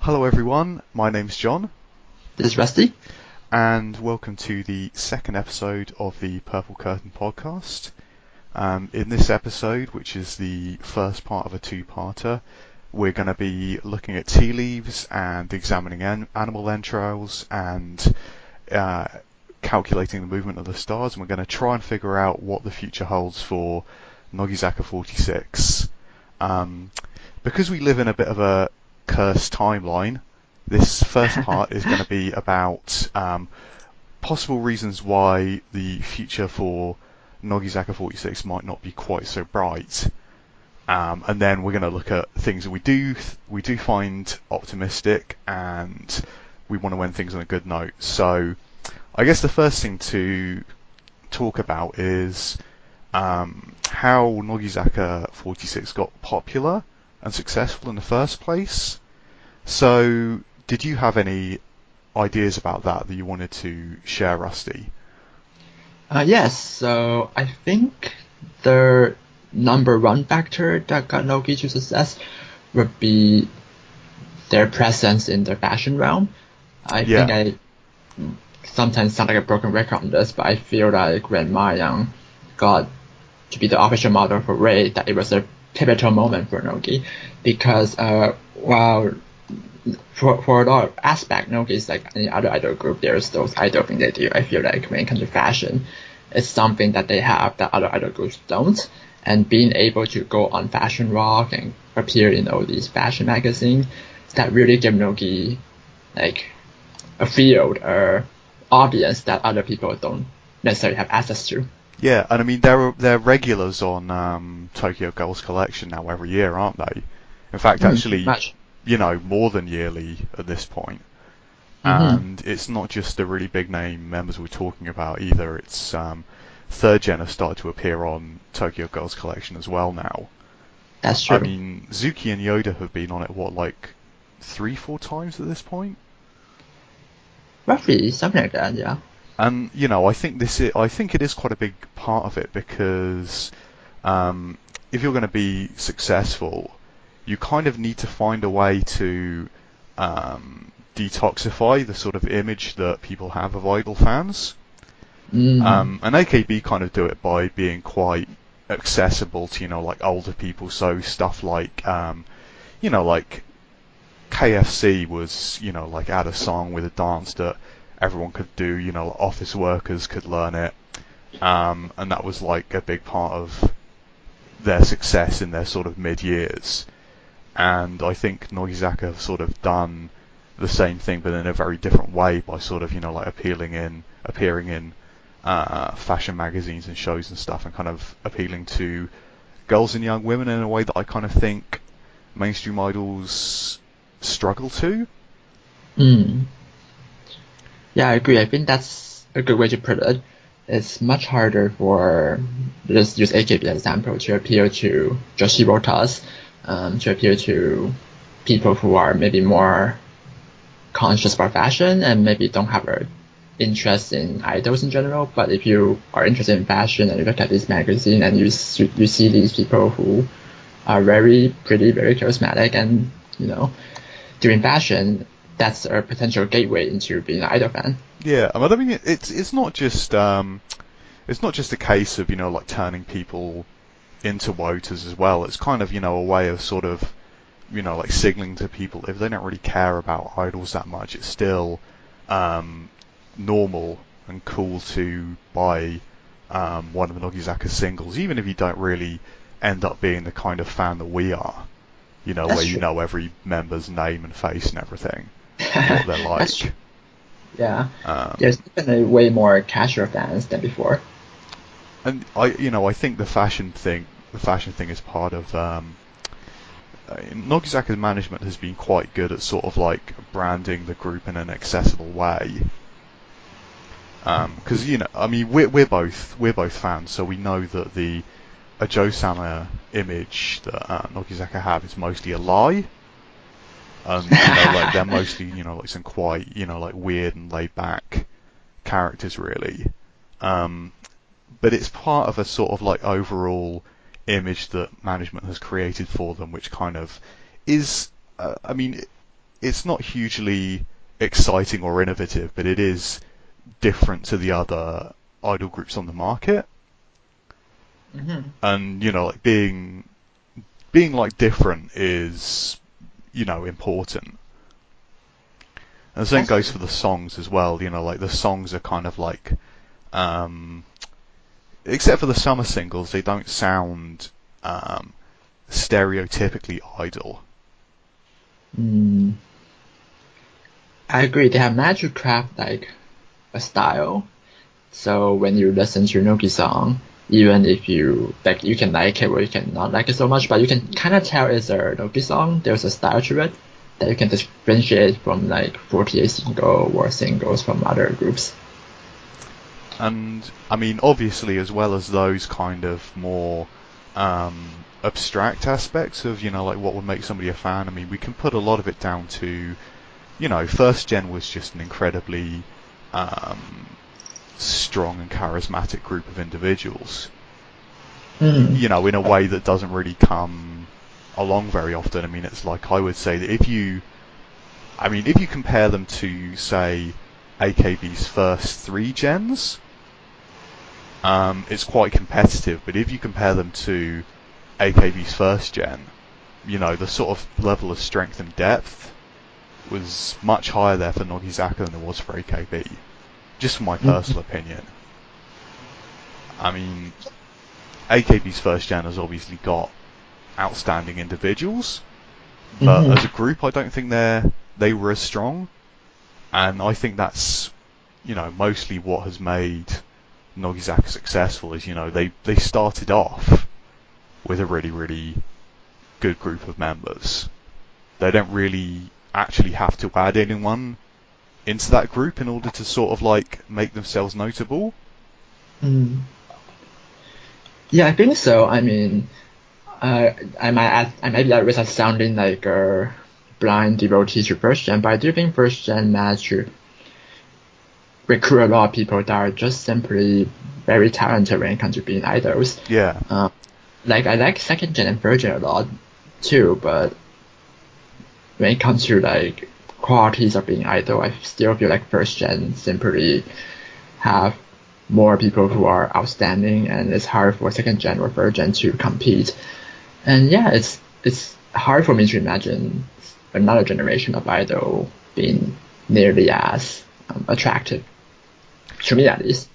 Hello everyone, my name's John, This is Rusty. and welcome to the second episode of the Purple Curtain podcast. In this episode, which is the first part of a two-parter, we're going to be looking at tea leaves and examining animal entrails and calculating the movement of the stars, and we're going to try and figure out what the future holds for Nogizaka 46. Because we live in a bit of a cursed timeline, this first part is going to be about possible reasons why the future for Nogizaka 46 might not be quite so bright. And then we're going to look at things that we do find optimistic, and we want to end things on a good note. So I guess the first thing to talk about is how Nogizaka 46 got popular and successful in the first place. So did you have any ideas about that you wanted to share, Rusty? Yes, so I think the number one factor that got Nogi to success would be their presence in the fashion realm. I think I sometimes sound like a broken record on this, but I feel like when Mayang got to be the official model for Ray, that it was a pivotal moment for Nogi, because while for a lot of aspect, Nogi is like any other idol group, there's those idol things they do. I feel like when it comes to fashion, it's something that they have that other idol groups don't. And being able to go on Fashion Rock and appear in all these fashion magazines, that really give Nogi like a field or audience that other people don't necessarily have access to. Yeah, and I mean they're regulars on Tokyo Girls Collection now every year, aren't they? In fact, actually, Much. More than yearly at this point. And it's not just the really big name members we're talking about either. It's third gen have started to appear on Tokyo Girls Collection as well now. That's true. I mean, Zuki and Yoda have been on it, like 3-4 times at this point? Roughly, something like that, yeah. And, I think it is quite a big part of it, because if you're going to be successful, you kind of need to find a way to detoxify the sort of image that people have of idol fans. And AKB kind of do it by being quite accessible to, like older people. So stuff like, like KFC was, like add a song with a dance that everyone could do, office workers could learn it. And that was like a big part of their success in their sort of mid-years. And I think Nogizaka have sort of done the same thing, but in a very different way, by sort of, like appearing in fashion magazines and shows and stuff, and kind of appealing to girls and young women in a way that I kind of think mainstream idols struggle to. Yeah, I agree. I think that's a good way to put it. It's much harder for, let's use AKB as an example, to appeal to Joshirotas, to appeal to people who are maybe more conscious about fashion and maybe don't have an interest in idols in general. But if you are interested in fashion and you look at this magazine and you see these people who are very pretty, very charismatic, and doing fashion, that's a potential gateway into being an idol fan. Yeah, I mean, it's not just a case of like turning people into wotas as well. It's kind of a way of sort of like signaling to people, if they don't really care about idols that much, it's still normal and cool to buy one of the Nogizaka singles, even if you don't really end up being the kind of fan that we are. That's where true. you know every member's name and face and everything, what they're like. That's true. Yeah, there's definitely way more casual fans than before. And I think the fashion thing is part of Nogizaka's management has been quite good at sort of like branding the group in an accessible way. Because I mean, we're both fans, so we know that the Ajo-sama image that Nogizaka have is mostly a lie. Like they're mostly, like some quite, like weird and laid back characters, really. But it's part of a sort of like overall image that management has created for them, which kind of is, I mean, it's not hugely exciting or innovative, but it is different to the other idol groups on the market. Mm-hmm. And like being like different is important. And the same goes for the songs as well. Like the songs are kind of like, except for the summer singles, they don't sound stereotypically idol. Mm, I agree. They have managed to craft like a style. So when you listen to Nogi song, even if you can like it or you can not like it so much, but you can kind of tell it's a Nogi song. There's a style to it that you can differentiate from like 48 single or singles from other groups. And I mean, obviously, as well as those kind of more abstract aspects of like what would make somebody a fan. I mean, we can put a lot of it down to first gen was just an incredibly strong and charismatic group of individuals. Mm. In a way that doesn't really come along very often. I mean, it's like I would say that if you compare them to, say, AKB's first 3 gens, it's quite competitive. But if you compare them to AKB's first gen, the sort of level of strength and depth was much higher there for Nogizaka than there was for AKB. Just from my personal opinion. I mean, AKB's first gen has obviously got outstanding individuals, but as a group, I don't think they were as strong. And I think that's, mostly what has made Nogizaka successful is, they started off with a really, really good group of members. They don't really actually have to add anyone into that group in order to sort of like make themselves notable. Mm. Yeah, I think so. I mean, I might be at risk of sounding like a blind devotee to first gen, but I do think first gen managed to recruit a lot of people that are just simply very talented when it comes to being idols. Yeah. Like I like second gen and third gen a lot too, but when it comes to like qualities of being idol, I still feel like first gen simply have more people who are outstanding, and it's hard for second gen or third gen to compete. And yeah, it's hard for me to imagine another generation of idol being nearly as attractive, to me at least.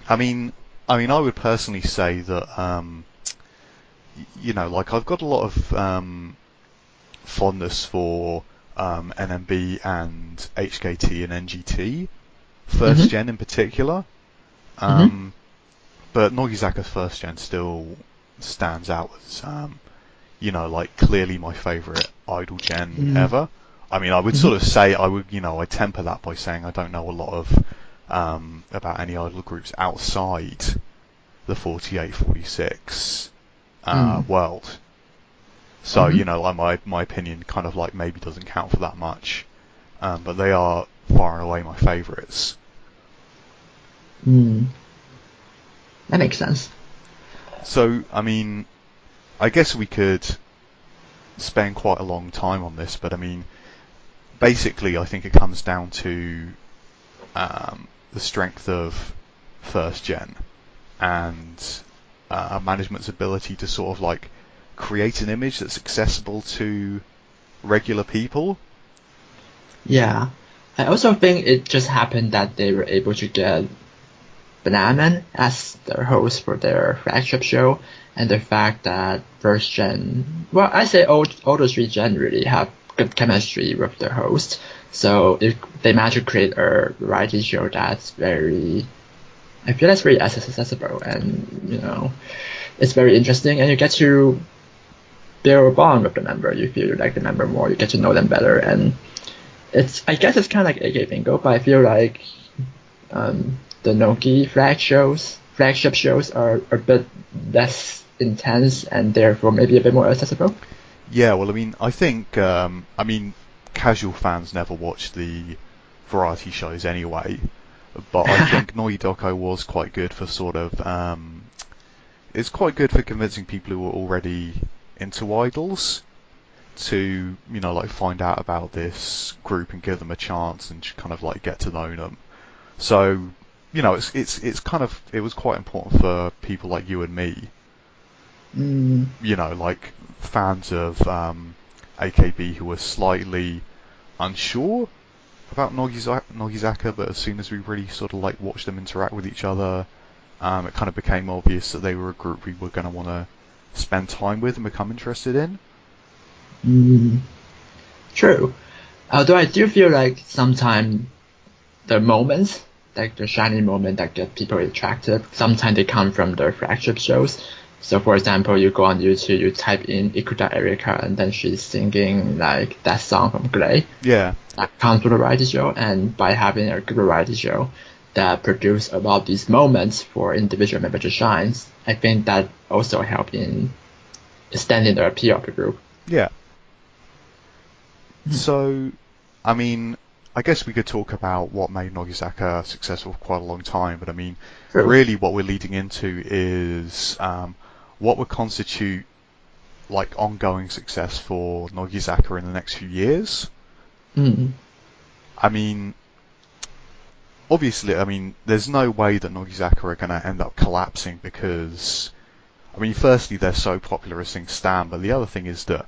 I mean, I would personally say that, like I've got a lot of fondness for NMB and HKT and NGT, first gen in particular. But Nogizaka's first gen still stands out as, like clearly my favourite idol gen ever. I mean, I would sort of say I temper that by saying I don't know a lot of about any idol groups outside the 48, 46 world. So like my opinion kind of like maybe doesn't count for that much, but they are far and away my favourites. That makes sense. So, I mean, I guess we could spend quite a long time on this, but I mean, basically, I think it comes down to the strength of first gen and management's ability to sort of like create an image that's accessible to regular people. Yeah. I also think it just happened that they were able to get Banana as their host for their flagship show, and the fact that first gen, well, I say all the 3 gen really have good chemistry with their host. So if they manage to create a variety show that's I feel that's very accessible, and it's very interesting, and you get to build a bond with the member. You feel you like the member more, you get to know them better, and I guess it's kind of like AK Bingo, but I feel like the Nogi flagship shows are a bit less intense and therefore maybe a bit more accessible. Yeah, well, I mean, I think, casual fans never watch the variety shows anyway, but I think Noidoko was quite good for sort of, it's quite good for convincing people who are already into idols. to, like find out about this group and give them a chance and kind of like get to know them. So, it's kind of, it was quite important for people like you and me, like fans of AKB who were slightly unsure about Nogizaka, but as soon as we really sort of like watched them interact with each other, it kind of became obvious that they were a group we were going to want to spend time with and become interested in. True. Although I do feel like sometimes the moments, like the shiny moment that get people attracted, sometimes they come from their flagship shows. So for example, you go on YouTube, you type in Ikuta Erika, and then she's singing like that song from Glay. Yeah. That comes with a variety show, and by having a good variety show that produce about these moments for individual members to shine, I think that also help in extending the appeal of the group. Yeah. So, I mean, I guess we could talk about what made Nogizaka successful for quite a long time, but I mean, really what we're leading into is what would constitute like ongoing success for Nogizaka in the next few years. I mean, obviously, there's no way that Nogizaka are going to end up collapsing because, firstly, they're so popular as things stand, but the other thing is that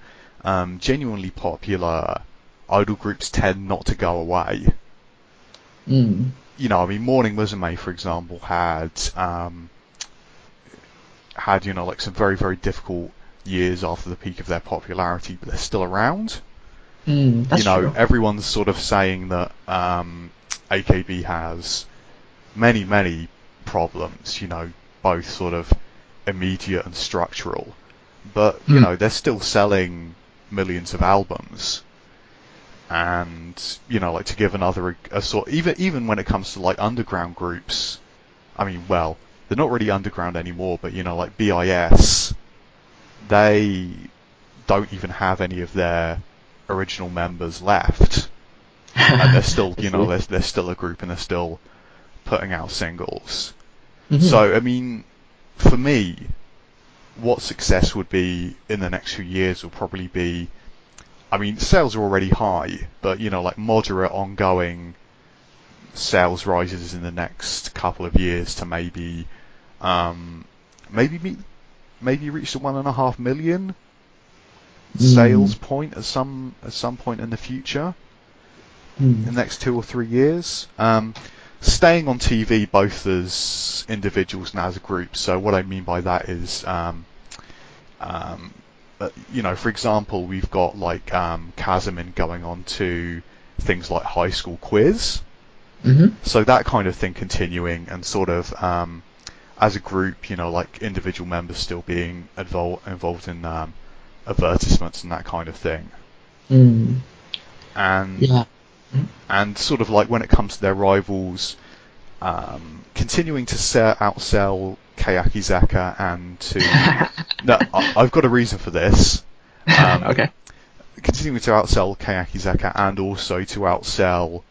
genuinely popular idol groups tend not to go away. Morning Musume, for example, had like some very, very difficult years after the peak of their popularity, but they're still around. That's true. Everyone's sort of saying that AKB has many, many problems, both sort of immediate and structural, but they're still selling millions of albums. And like to give another a sort, even when it comes to like underground groups, they're not really underground anymore, but like BIS, they don't even have any of their original members left, and they're still they're still a group and they're still putting out singles. So for me, what success would be in the next few years will probably be, sales are already high, but like moderate ongoing sales rises in the next couple of years to maybe reach the 1.5 million sales point at some point in the future, in the next 2 or 3 years. Staying on TV both as individuals and as a group. So what I mean by that is, for example, we've got like Kazumin going on to things like High School Quiz. So that kind of thing continuing, and sort of as a group, like individual members still being involved in advertisements and that kind of thing. And sort of like when it comes to their rivals, continuing to outsell Kayakizaka and to no, I've got a reason for this. Okay. Continuing to outsell Kayakizaka and also to outsell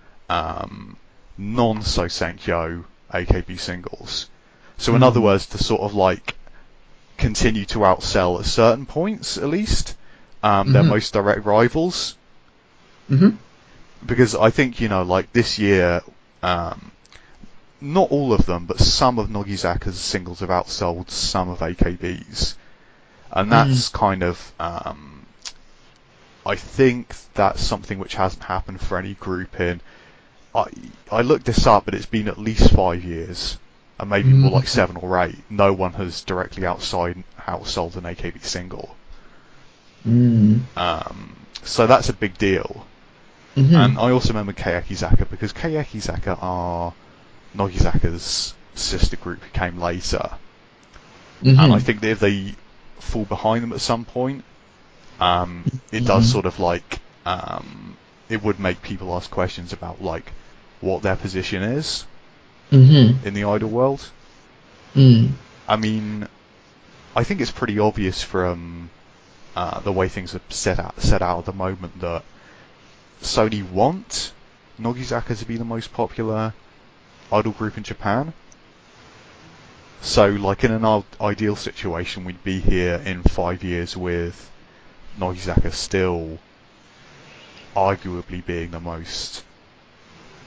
non-Sosenkyo AKB singles. So in other words, to sort of like continue to outsell at certain points at least their most direct rivals. Because I think, like this year, not all of them, but some of Nogizaka's singles have outsold some of AKB's. And that's kind of, I think that's something which hasn't happened for any group in, I looked this up, but it's been at least 5 years, and maybe more like 7 or 8. No one has directly outsold an AKB single. So that's a big deal. And I also remember Kayakizaka, because Kayakizaka are Nogizaka's sister group who came later. And I think that if they fall behind them at some point, it does sort of like, it would make people ask questions about like what their position is in the idol world. I think it's pretty obvious from the way things are set out at the moment that Sony want Nogizaka to be the most popular idol group in Japan. So, like in an ideal situation, we'd be here in 5 years with Nogizaka still arguably being the most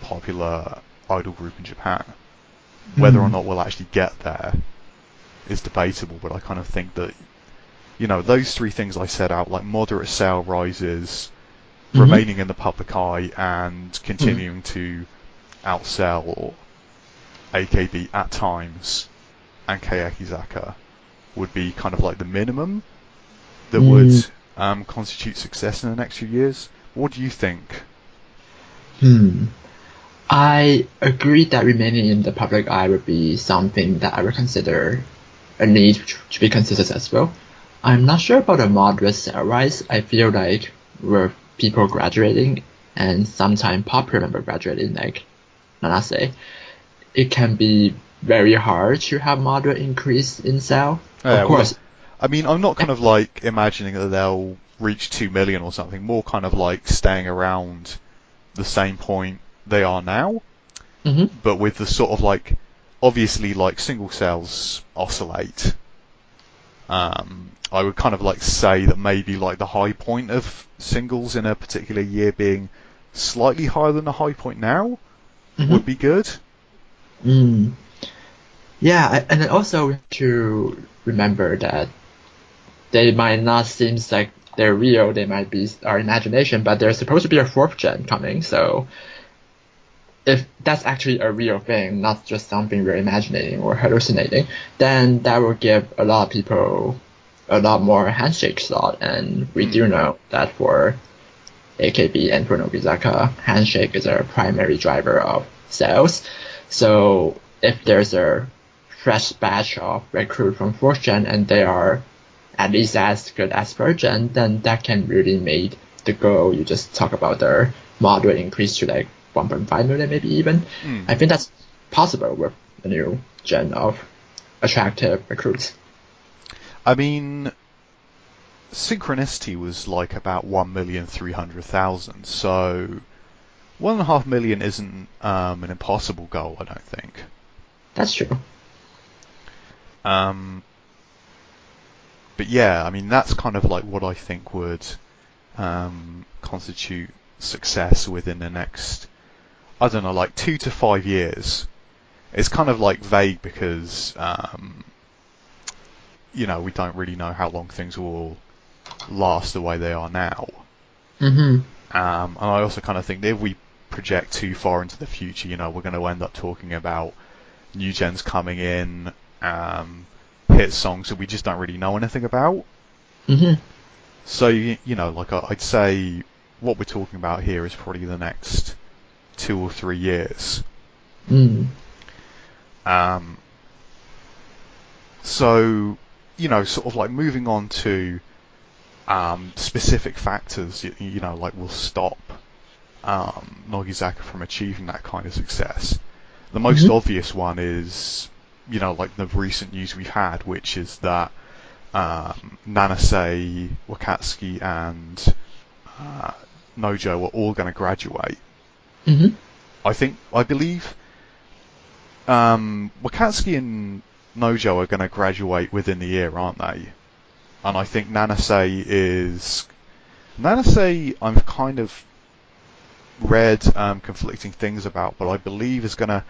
popular idol group in Japan. Whether or not we'll actually get there is debatable, but I kind of think that, those three things I set out, like moderate sale rises, remaining in the public eye, and continuing to outsell AKB at times and Keyakizaka, would be kind of like the minimum that would constitute success in the next few years. What do you think? I agree that remaining in the public eye would be something that I would consider a need to be considered successful. I'm not sure about a moderate sale rise. I feel like with people graduating and sometimes popular member graduating, like Nanase, it can be very hard to have moderate increase in sale. Of course. Well, I mean, I'm not kind of like imagining that they'll reach 2 million or something, more kind of like staying around the same point they are now, but with the sort of like, obviously like single sales oscillate. I would kind of like say that maybe like the high point of singles in a particular year being slightly higher than the high point now would be good. Yeah, and then also to remember that they might not seem like they're real, they might be our imagination, but there's supposed to be a fourth gen coming, so if that's actually a real thing, not just something we're imagining or hallucinating, then that will give a lot of people a lot more handshake thought, and we do know that for AKB and for Nogizaka, handshake is our primary driver of sales. So if there's a fresh batch of recruit from 4th gen and they are at least as good as 3rd gen, then that can really make the goal you just talk about, the moderate increase to like 1.5 million maybe even. I think that's possible with the new gen of attractive recruits. I mean, Synchronicity was like about 1,300,000, so 1.5 million isn't an impossible goal, I don't think. That's true. But yeah, I mean, that's kind of like what I think would constitute success within the next, I don't know, like 2 to 5 years. It's kind of like vague because, we don't really know how long things will last the way they are now. And I also kind of think that if we project too far into the future, we're going to end up talking about new gens coming in, hit songs that we just don't really know anything about. So, like I'd say what we're talking about here is probably the next 2 or 3 years. So, sort of like moving on to specific factors, like will stop Nogizaka from achieving that kind of success. The most obvious one is, like the recent news we've had, which is that Nanase, Wakatsuki, and Nojo are all going to graduate. I believe Wakatsuki and Nojo are going to graduate within the year, aren't they? And I think Nanase, I've kind of read conflicting things about, but I believe is going to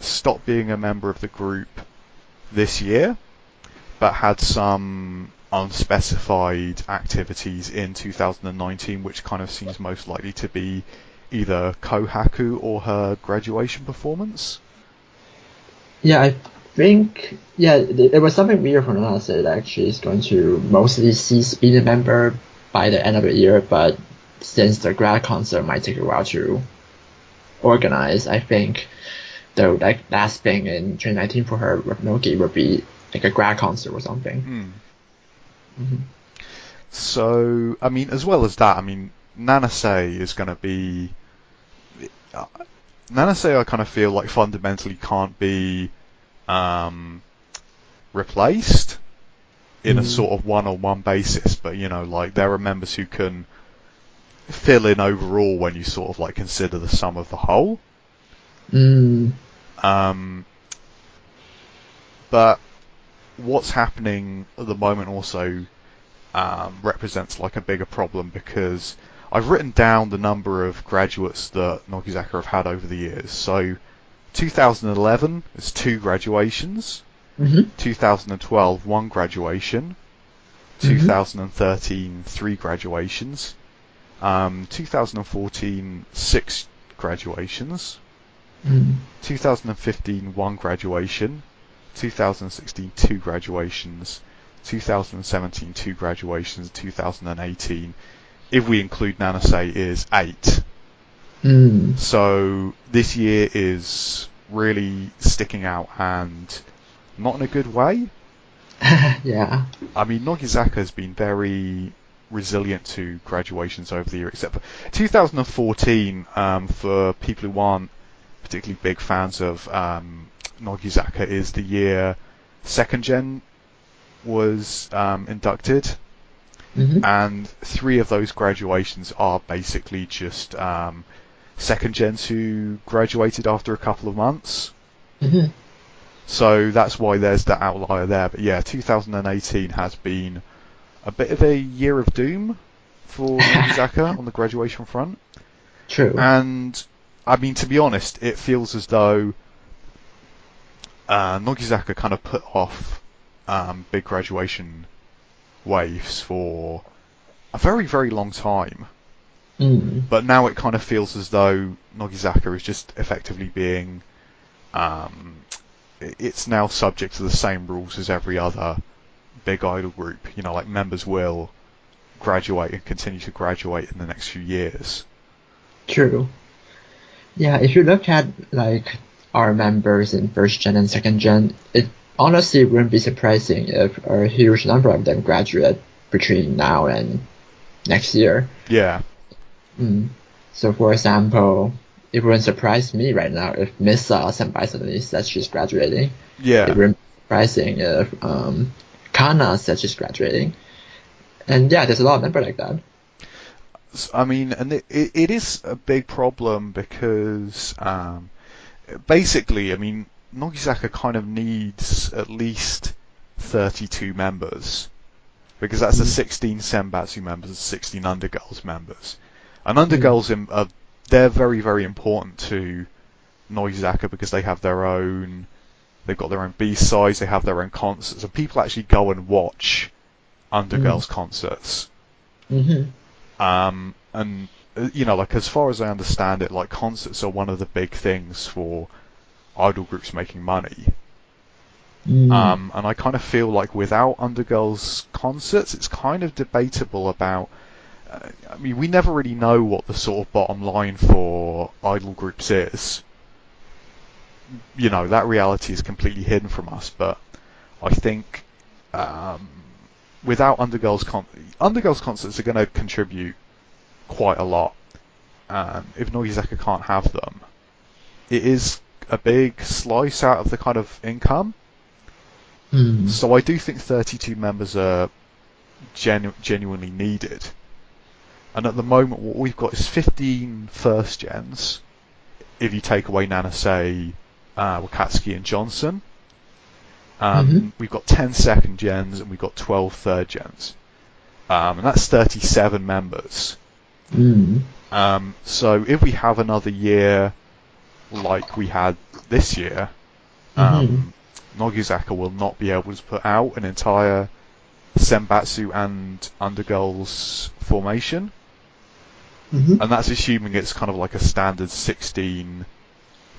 stop being a member of the group this year, but had some unspecified activities in 2019, which kind of seems most likely to be either Kohaku or her graduation performance. Yeah, I think, it was something weird from Nanase that she's going to mostly cease being a member by the end of the year, but since the grad concert might take a while to organize, I think the last thing in 2019 for her with Nogi would be like a grad concert or something. So, I mean, as well as that, I mean, Nanase is going to be... Nanase, I kind of feel like fundamentally can't be replaced in a sort of one-on-one basis, but, like there are members who can fill in overall when you sort of like consider the sum of the whole. But what's happening at the moment also represents like a bigger problem, because I've written down the number of graduates that Nogizaka have had over the years. So 2011 is 2 graduations, 2012 1 graduation, 2013 3 graduations, 2014 6 graduations, 2015 1 graduation, 2016 2 graduations, 2017 2 graduations, 2018, if we include Nanase, is 8. So this year is really sticking out, and not in a good way. Yeah. I mean, Nogizaka has been very resilient to graduations over the year, except for 2014. For people who aren't particularly big fans of Nogizaka, is the year second gen was inducted, and 3 of those graduations are basically just second gens who graduated after a couple of months. So that's why there's that outlier there. But yeah, 2018 has been a bit of a year of doom for Nogizaka on the graduation front. True. And I mean, to be honest, it feels as though Nogizaka kind of put off big graduation waves for a very, very long time. But now it kind of feels as though Nogizaka is just effectively being it's now subject to the same rules as every other big idol group. You know, like, members will graduate and continue to graduate in the next few years. True. Yeah, if you look at like our members in first gen and second gen, it honestly wouldn't be surprising if a huge number of them graduate between now and next year. Yeah. So for example, it wouldn't surprise me right now if Misa Senpai suddenly says she's graduating. Yeah. It wouldn't be surprising if Kana says she's graduating. And yeah, there's a lot of members like that. I mean, and it is a big problem because basically, I mean, Nogizaka kind of needs at least 32 members, because that's the 16 Senbatsu members and 16 Undergirls members. And Undergirls, they're very, very important to Nogizaka because they have their own, they've got their own B-sides, they have their own concerts, and people actually go and watch Undergirls concerts. And, you know, like, as far as I understand it, like, concerts are one of the big things for idol groups making money. And I kind of feel like without Undergirls concerts, it's kind of debatable about, I mean, we never really know what the sort of bottom line for idol groups is. You know, that reality is completely hidden from us, but I think without Undergirls concerts are going to contribute quite a lot. If Nogizaka can't have them, it is a big slice out of the kind of income. So I do think 32 members are genuinely needed. And at the moment, what we've got is 15 first gens, if you take away Nanase, Wakatsuki and Johnson. We've got 10 second gens and we've got 12 third gens. And that's 37 members. So if we have another year like we had this year, Nogizaka will not be able to put out an entire Senbatsu and Undergirls formation. And that's assuming it's kind of like a standard 16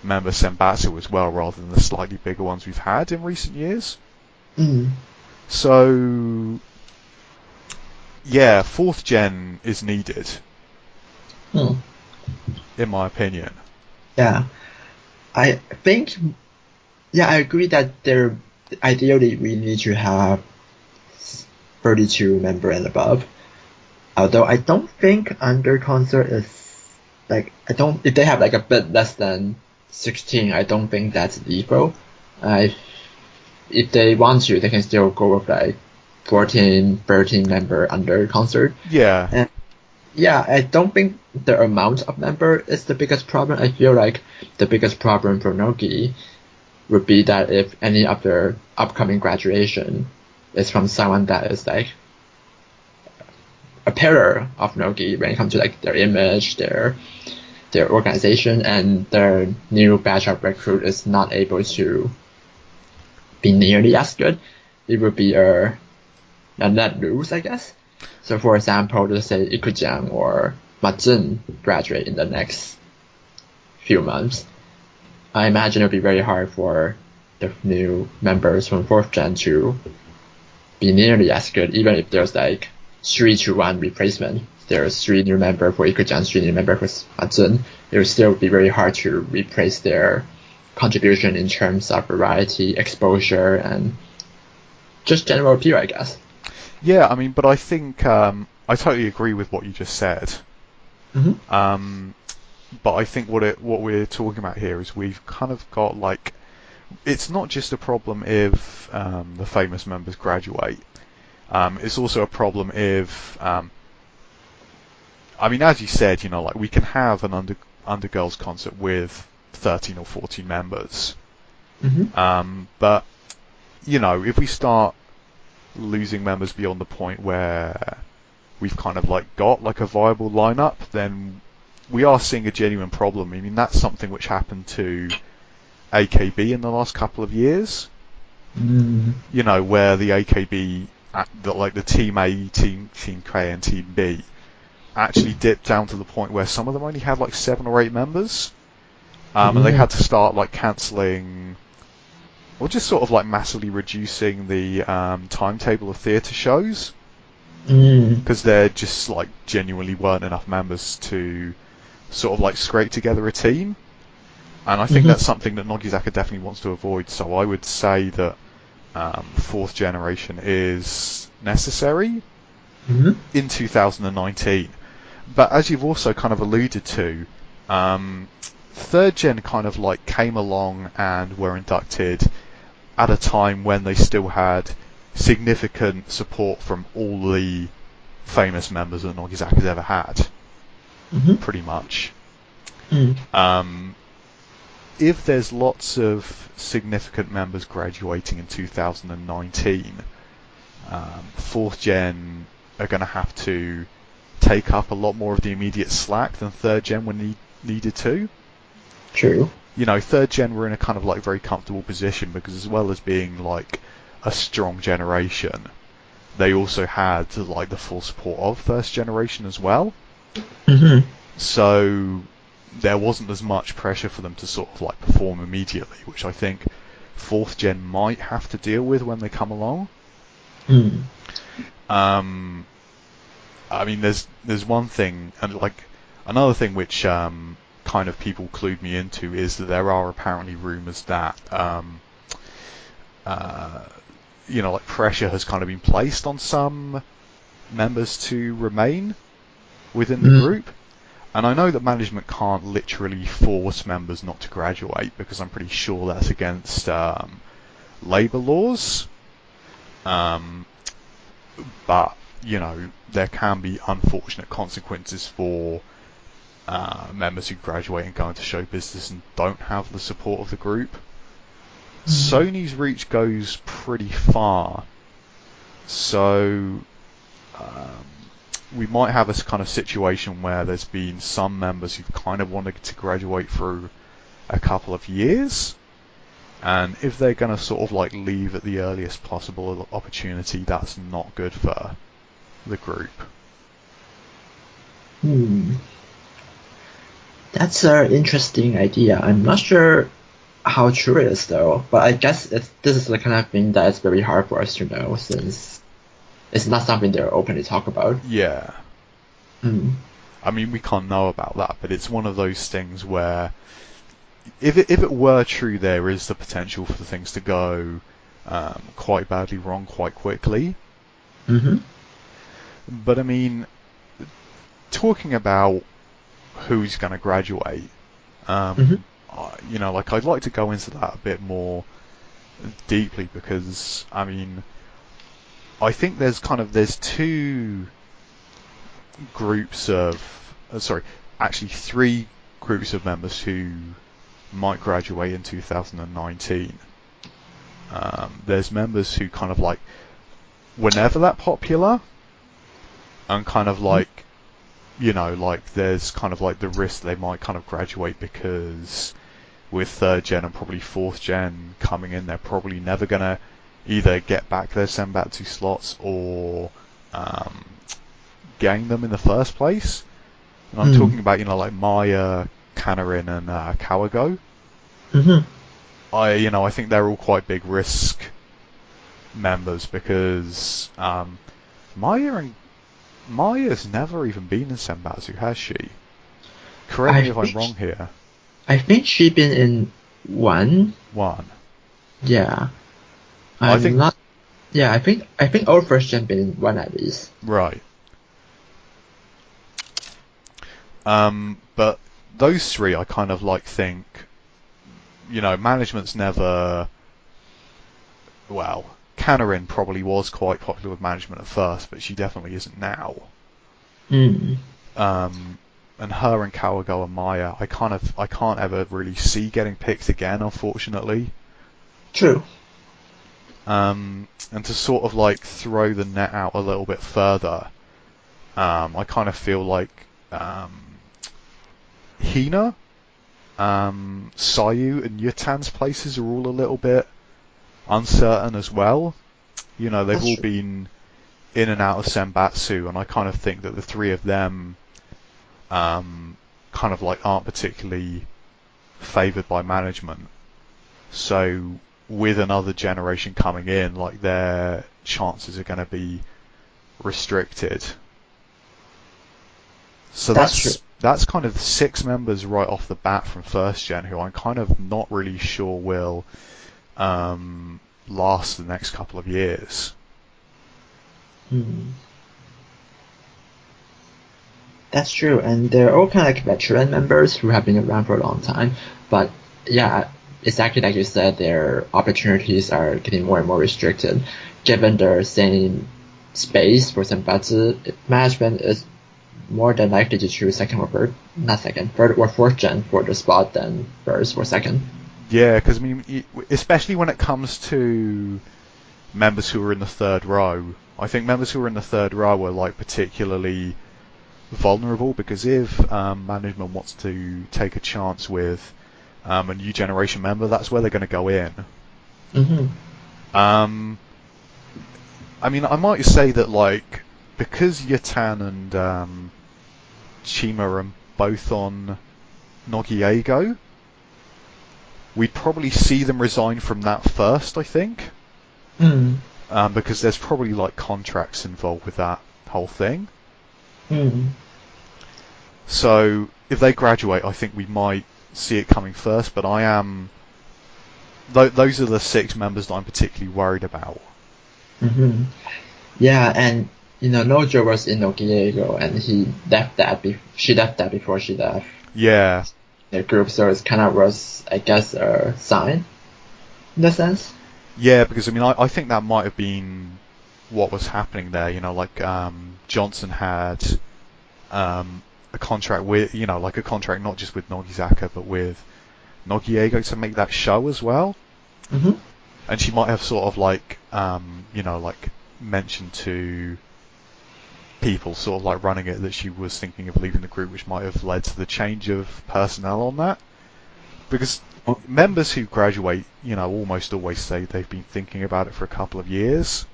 member Senbatsu as well, rather than the slightly bigger ones we've had in recent years. So yeah, 4th gen is needed, in my opinion. Yeah, I think, yeah, I agree that ideally we need to have 32 member and above. Although I don't think under concert is like, if they have like a bit less than 16, I don't think that's legal. If they want to, they can still go with like 14, 13 member under concert. Yeah. And yeah, I don't think the amount of member is the biggest problem. I feel like the biggest problem for Nogi would be that if any of their upcoming graduation is from someone that is like a pillar of Nogi when it comes to like their image, their organization, and their new batch of recruit is not able to be nearly as good, it would be a net lose, I guess. So for example, let's say Ikujiang or Mazun graduate in the next few months. I imagine it'll be very hard for the new members from 4th Gen to be nearly as good, even if there's like 3-1 replacement. There's 3 new members for Ikujiang, 3 new members for Mazun. It will still be very hard to replace their contribution in terms of variety, exposure, and just general appeal, I guess. Yeah, I mean, but I think I totally agree with what you just said. Mm-hmm. But I think what we're talking about here is we've kind of got like, it's not just a problem if the famous members graduate. It's also a problem if, I mean, as you said, you know, like we can have an Undergirls concert with 13 or 14 members. Mm-hmm. But, you know, if we start losing members beyond the point where we've kind of like got like a viable lineup, then we are seeing a genuine problem. I mean, that's something which happened to AKB in the last couple of years. Mm-hmm. You know, where the AKB, like the Team A, Team K, and Team B, actually dipped down to the point where some of them only had like 7 or 8 members, and they had to start like cancelling, or just sort of like massively reducing the timetable of theatre shows, because there just like genuinely weren't enough members to sort of like scrape together a team. And I think that's something that Nogizaka definitely wants to avoid. So I would say that 4th generation is necessary in 2019. But as you've also kind of alluded to, 3rd gen kind of like came along and were inducted at a time when they still had significant support from all the famous members that Nogizaka's ever had, pretty much. If there's lots of significant members graduating in 2019, 4th gen are going to have to take up a lot more of the immediate slack than 3rd gen when needed to. True. You know, 3rd gen were in a kind of like very comfortable position because as well as being like a strong generation, they also had like the full support of 1st generation as well. So there wasn't as much pressure for them to sort of like perform immediately, which I think 4th gen might have to deal with when they come along. I mean, there's one thing, and like another thing which kind of people clued me into is that there are apparently rumours that you know, like pressure has kind of been placed on some members to remain within the group. And I know that management can't literally force members not to graduate because I'm pretty sure that's against labour laws. But, you know, there can be unfortunate consequences for members who graduate and go into show business and don't have the support of the group. Sony's reach goes pretty far. So we might have a kind of situation where there's been some members who've kind of wanted to graduate through a couple of years, and if they're going to sort of like leave at the earliest possible opportunity, that's not good for the group. That's an interesting idea. I'm not sure how true it is though, but I guess this is the kind of thing that is very hard for us to know since it's not something they're openly talk about. Yeah. I mean, we can't know about that, but it's one of those things where if it were true, there is the potential for things to go quite badly wrong quite quickly. But I mean, talking about who's going to graduate, you know, like I'd like to go into that a bit more deeply because, I mean, I think there's 2 groups of, actually 3 groups of members who might graduate in 2019. There's members who kind of like were never that popular, and kind of like, like there's kind of like the risk they might kind of graduate because with third gen and probably fourth gen coming in, they're probably never gonna either get back their Senbatsu slots or gain them in the first place. And I'm talking about, like Maya, Kanarin, and Kawago. I think they're all quite big risk members because Maya's never even been in Senbatsu, has she? Correct me if I'm wrong here. I think she's been in one. Yeah. I think not. Yeah, I think all first gen been in one at least. Right. But those three, I kind of like think, management's never. Well, Kanarin probably was quite popular with management at first, but she definitely isn't now. And her and Kawago and Maya, I can't ever really see getting picked again, unfortunately. True. And to sort of like throw the net out a little bit further, I kind of feel like Hina, Sayu, and Yutan's places are all a little bit uncertain as well. They've all been in and out of Senbatsu, and I kind of think that the three of them kind of like aren't particularly favoured by management. So with another generation coming in, like their chances are going to be restricted. So that's kind of 6 members right off the bat from first gen who I'm kind of not really sure will last the next couple of years. That's true, and they're all kind of like veteran members who have been around for a long time. But yeah, exactly like you said, their opportunities are getting more and more restricted. Given the same space for Senbatsu, management is more than likely to choose third or fourth gen for the spot than first or second. Yeah, because I mean, especially when it comes to members who are in the third row, I think members who are in the third row are like particularly vulnerable because if management wants to take a chance with a new generation member, that's where they're going to go in. I mean, I might say that like because Yutan and Chima are both on Nogizaka, we'd probably see them resign from that first, I think. Because there's probably like contracts involved with that whole thing. So if they graduate, I think we might see it coming first. But those are the 6 members that I'm particularly worried about. Yeah, and Nojo was in Nogizaka, and she left that before she left. Yeah. The group, so it kind of was, I guess, a sign in a sense. Yeah, because I mean, I think that might have been what was happening there. Like Johnson had a contract with, like a contract not just with Nogizaka but with Nogizaka to make that show as well. And she might have sort of like, like mentioned to people sort of like running it that she was thinking of leaving the group, which might have led to the change of personnel on that. Because members who graduate, almost always say they've been thinking about it for a couple of years.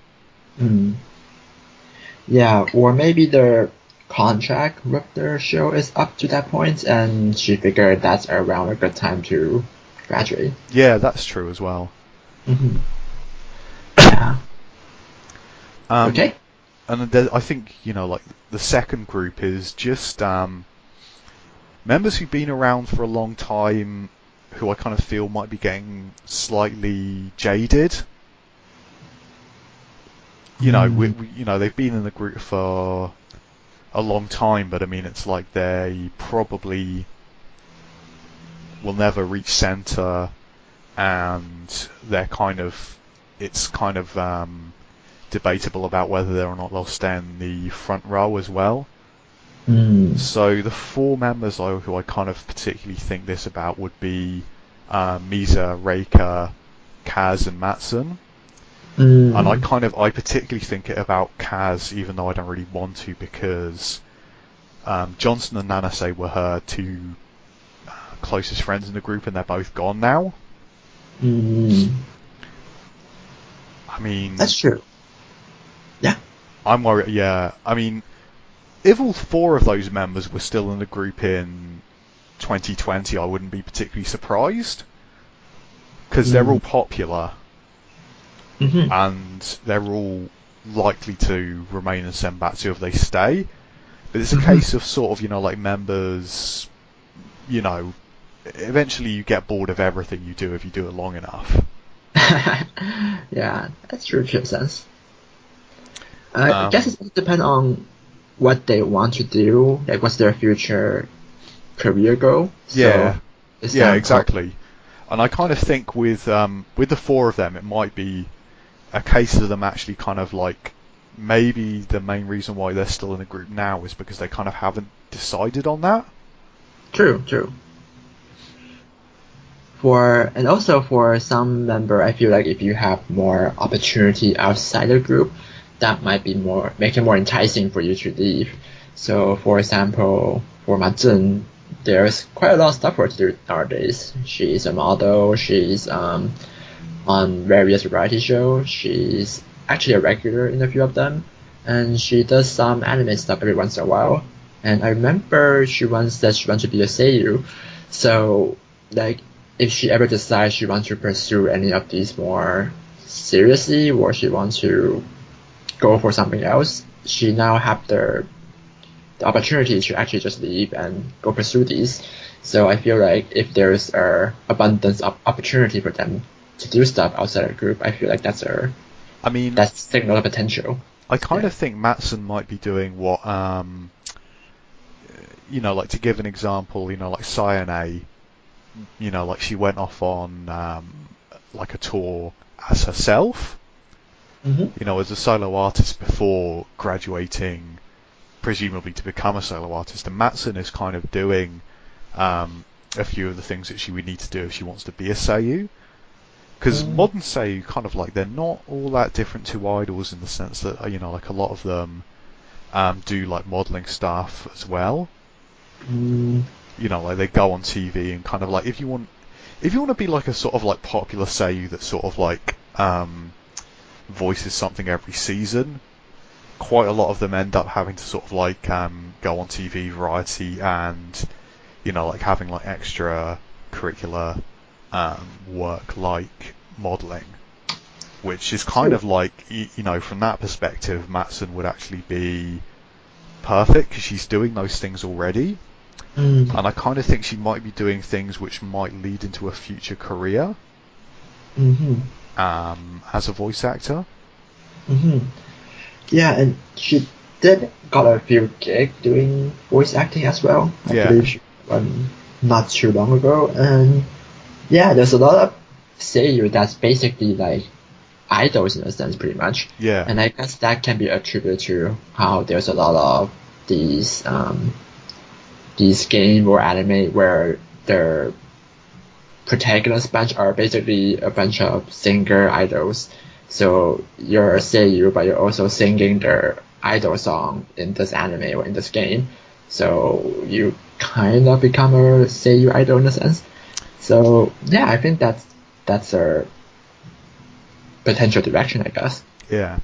Yeah, or maybe their contract with their show is up to that point, and she figured that's around a good time to graduate. Yeah, that's true as well. Yeah. Okay. And I think, like the second group is just members who've been around for a long time who I kind of feel might be getting slightly jaded. They've been in the group for a long time, but I mean, it's like they probably will never reach center, and it's kind of debatable about whether or not they'll stay in the front row as well. So the 4 members who I kind of particularly think this about would be Misa, Reika, Kaz, and Matsun. Mm. And I particularly think it about Kaz, even though I don't really want to, because Johnson and Nanase were her two closest friends in the group, and they're both gone now. Mm. I mean, That's true. Yeah. I'm worried. Yeah, I mean, if all four of those members were still in the group in 2020, I wouldn't be particularly surprised, because they're all popular Mm-hmm. and they're all likely to remain in Senbatsu if they stay. But it's a case of sort of, like members, eventually you get bored of everything you do if you do it long enough. Yeah, that's true in a sense. I guess it depends on what they want to do, like what's their future career goal. Yeah, So yeah, exactly. And I kind of think with the four of them, it might be a case of them actually kind of like maybe the main reason why they're still in the group now is because they kind of haven't decided on that. True. And also for some member, I feel like if you have more opportunity outside the group, that might be make it more enticing for you to leave. So for example, for Ma Zhen, there's quite a lot of stuff for her to do nowadays. She's a model, she's on various variety shows, she's actually a regular in a few of them, and she does some anime stuff every once in a while. And I remember she once said she wants to be a seiyuu, so like if she ever decides she wants to pursue any of these more seriously, or she wants to go for something else, she now have the opportunity to actually just leave and go pursue these. So I feel like if there's a abundance of opportunity for them to do stuff outside the group, I feel like that's signal of potential. I kind of think Matson might be doing what, like to give an example, like Sayane, like she went off on like a tour as herself, as a solo artist before graduating, presumably to become a solo artist. And Matson is kind of doing a few of the things that she would need to do if she wants to be a seiyuu. Because modern seiyuu, kind of like, they're not all that different to idols in the sense that, like a lot of them do like modeling stuff as well. Like they go on TV and kind of like if you want to be like a sort of like popular seiyuu that sort of like voices something every season, quite a lot of them end up having to sort of like go on TV variety and like having like extra curricular work like modeling, which is kind of like from that perspective Matson would actually be perfect because she's doing those things already. And I kind of think she might be doing things which might lead into a future career as a voice actor. Yeah, and she did got a few gigs doing voice acting as well. I believe she won not too long ago. And yeah, there's a lot of seiyuu that's basically like idols in a sense, pretty much. Yeah. And I guess that can be attributed to how there's a lot of these game or anime where the protagonist bunch are basically a bunch of singer idols. So you're a seiyuu, but you're also singing their idol song in this anime or in this game. So you kind of become a seiyuu idol in a sense. So yeah, I think that's a potential direction, I guess. Yeah.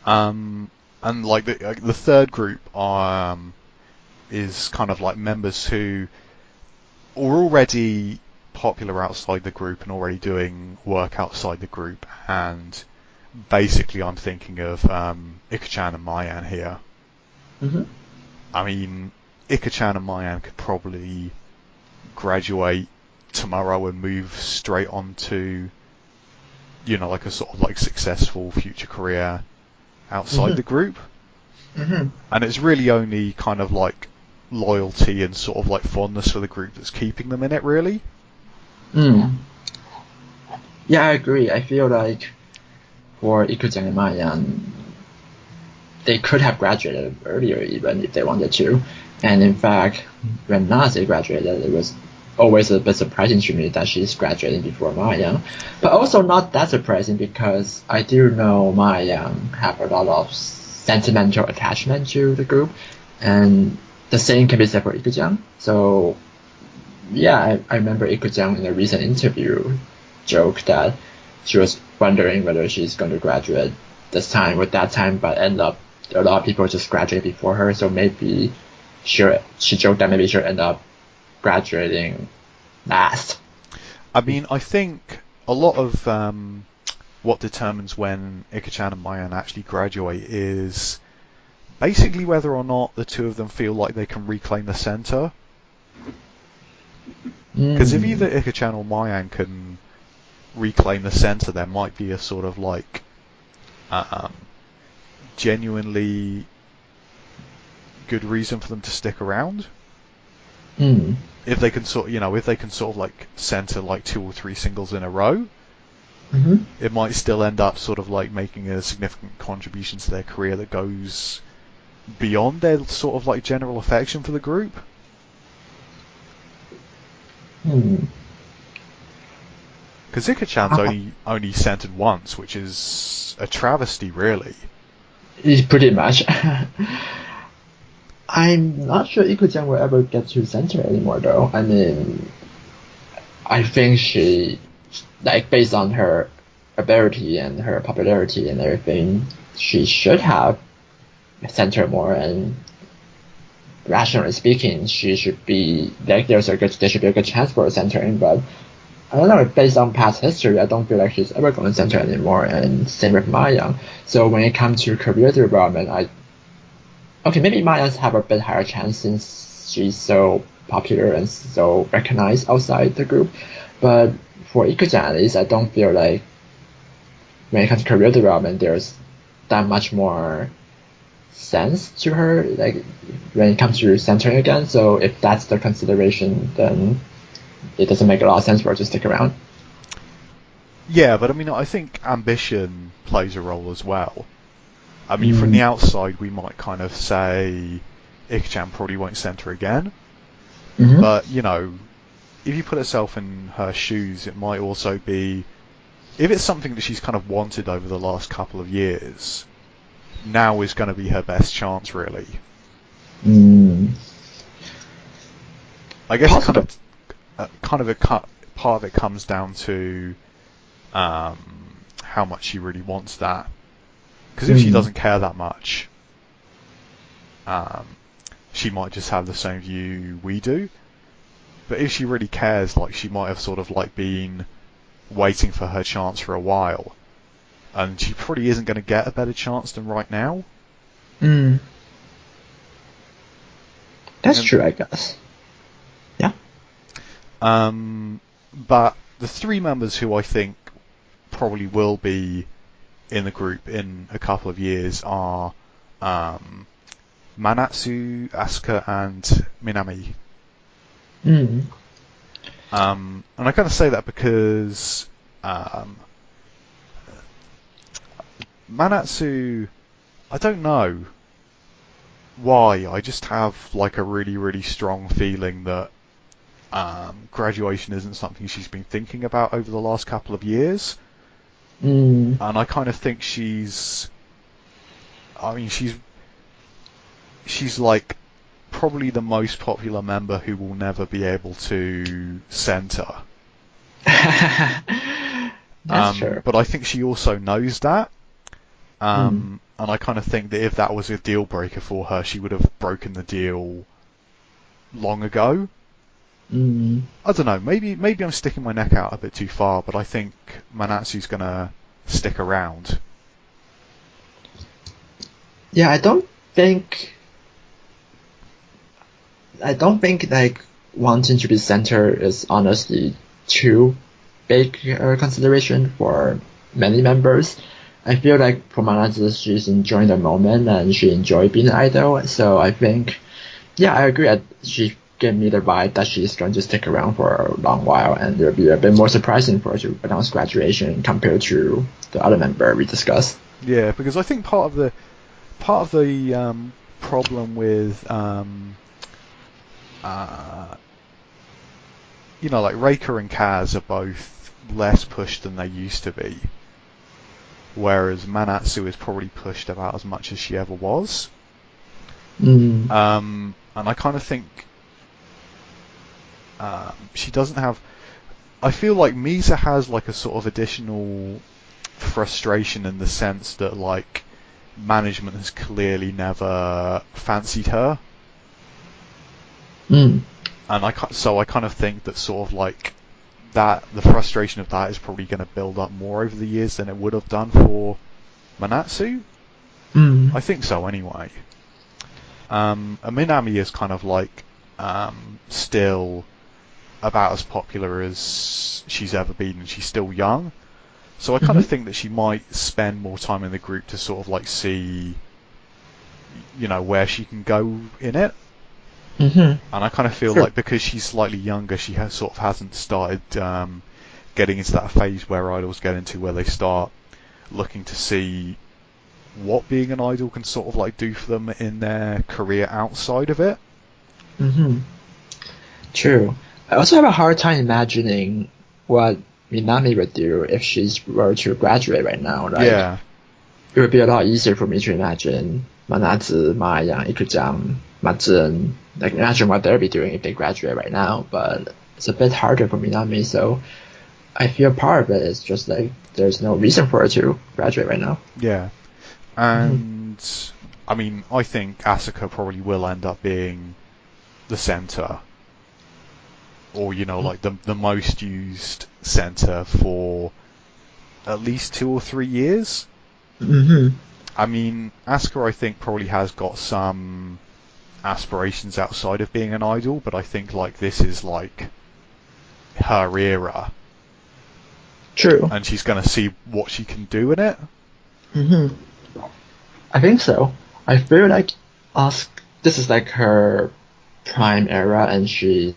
And like the third group is kind of like members who are already popular outside the group and already doing work outside the group, and basically I'm thinking of Ika-chan and Mayan here. I mean, Ika-chan and Mayan could probably graduate tomorrow and move straight on to like a sort of like successful future career outside the group. And it's really only kind of like loyalty and sort of like fondness for the group that's keeping them in it, really. Yeah, I agree. I feel like for Ika-chan and Mayan, they could have graduated earlier even if they wanted to. And in fact, when Nazi graduated, it was always a bit surprising to me that she's graduating before Ma Yang. But also not that surprising because I do know Ma Yang have a lot of sentimental attachment to the group, and the same can be said for Ikujiang. So yeah, I remember Ikujiang in a recent interview joked that she was wondering whether she's going to graduate this time or that time, but end up a lot of people just graduate before her, so maybe she joked that maybe she'll end up graduating last. I mean, I think a lot of what determines when Ika-chan and Mayan actually graduate is basically whether or not the two of them feel like they can reclaim the center. Because if either Ika-chan or Mayan can reclaim the center, there might be a sort of like genuinely good reason for them to stick around. If they can sort of like center like 2 or 3 singles in a row, it might still end up sort of like making a significant contribution to their career that goes beyond their sort of like general affection for the group. Because Ika-chan's only centered once, which is a travesty, really. Pretty much. I'm not sure Ikujiang will ever get to center anymore, though. I mean, I think she, like, based on her ability and her popularity and everything, she should have centered more. And rationally speaking, she should be like there should be a good chance for centering. But I don't know. Based on past history, I don't feel like she's ever going to center anymore. And same with Ma Yang. So when it comes to career development, maybe Mayans have a bit higher chance since she's so popular and so recognized outside the group. But for Ikujiang, at least, I don't feel like when it comes to career development, there's that much more sense to her, like when it comes to centering again. So if that's the consideration, then it doesn't make a lot of sense for her to stick around. Yeah, but I mean, I think ambition plays a role as well. I mean, from the outside, we might kind of say Ika-chan probably won't center again. But, you know, if you put yourself in her shoes, it might also be, if it's something that she's kind of wanted over the last couple of years, now is going to be her best chance, really. I guess part of it comes down to how much she really wants that. Because if she doesn't care that much, she might just have the same view we do. But if she really cares, like, she might have sort of like been waiting for her chance for a while, and she probably isn't going to get a better chance than right now. That's true, I guess. Yeah. But the 3 members who I think probably will be in the group in a couple of years are Manatsu, Asuka, and Minami. And I kind of say that because Manatsu, I don't know why, I just have like a really, really strong feeling that graduation isn't something she's been thinking about over the last couple of years. And I kind of think she's like probably the most popular member who will never be able to center. That's true. But I think she also knows that. And I kind of think that if that was a deal breaker for her, she would have broken the deal long ago. I don't know, maybe I'm sticking my neck out a bit too far, but I think Manatsu's gonna stick around. Yeah, I don't think like wanting to be center is honestly too big a consideration for many members. I feel like for Manatsu, she's enjoying the moment and she enjoyed being an idol. So I think, yeah, I agree. She gave me the vibe that she's going to stick around for a long while, and it'll be a bit more surprising for her to announce graduation compared to the other member we discussed. Yeah, because I think part of the problem with like Reika and Kaz are both less pushed than they used to be, whereas Manatsu is probably pushed about as much as she ever was. And I kind of think she doesn't have. I feel like Misa has like a sort of additional frustration in the sense that like management has clearly never fancied her. And I kind of think that sort of like that the frustration of that is probably going to build up more over the years than it would have done for Manatsu. I think so anyway. And Minami is kind of like still about as popular as she's ever been, and she's still young. So I kind of think that she might spend more time in the group to sort of like see, where she can go in it. And I kind of feel like because she's slightly younger, she hasn't started getting into that phase where idols get into, where they start looking to see what being an idol can sort of like do for them in their career outside of it. True. I also have a hard time imagining what Minami would do if she were to graduate right now. Like, yeah. It would be a lot easier for me to imagine Manatsu, Maya, Ikujan, Matsun, like imagine what they'll be doing if they graduate right now, but it's a bit harder for Minami, so I feel part of it is just like there's no reason for her to graduate right now. Yeah. And I mean, I think Asuka probably will end up being the center, or like the most used center for at least 2 or 3 years. I mean, Asuka, I think, probably has got some aspirations outside of being an idol, but I think like this is like her era. True. And she's going to see what she can do in it. I think so. I feel like this is like her prime era, and she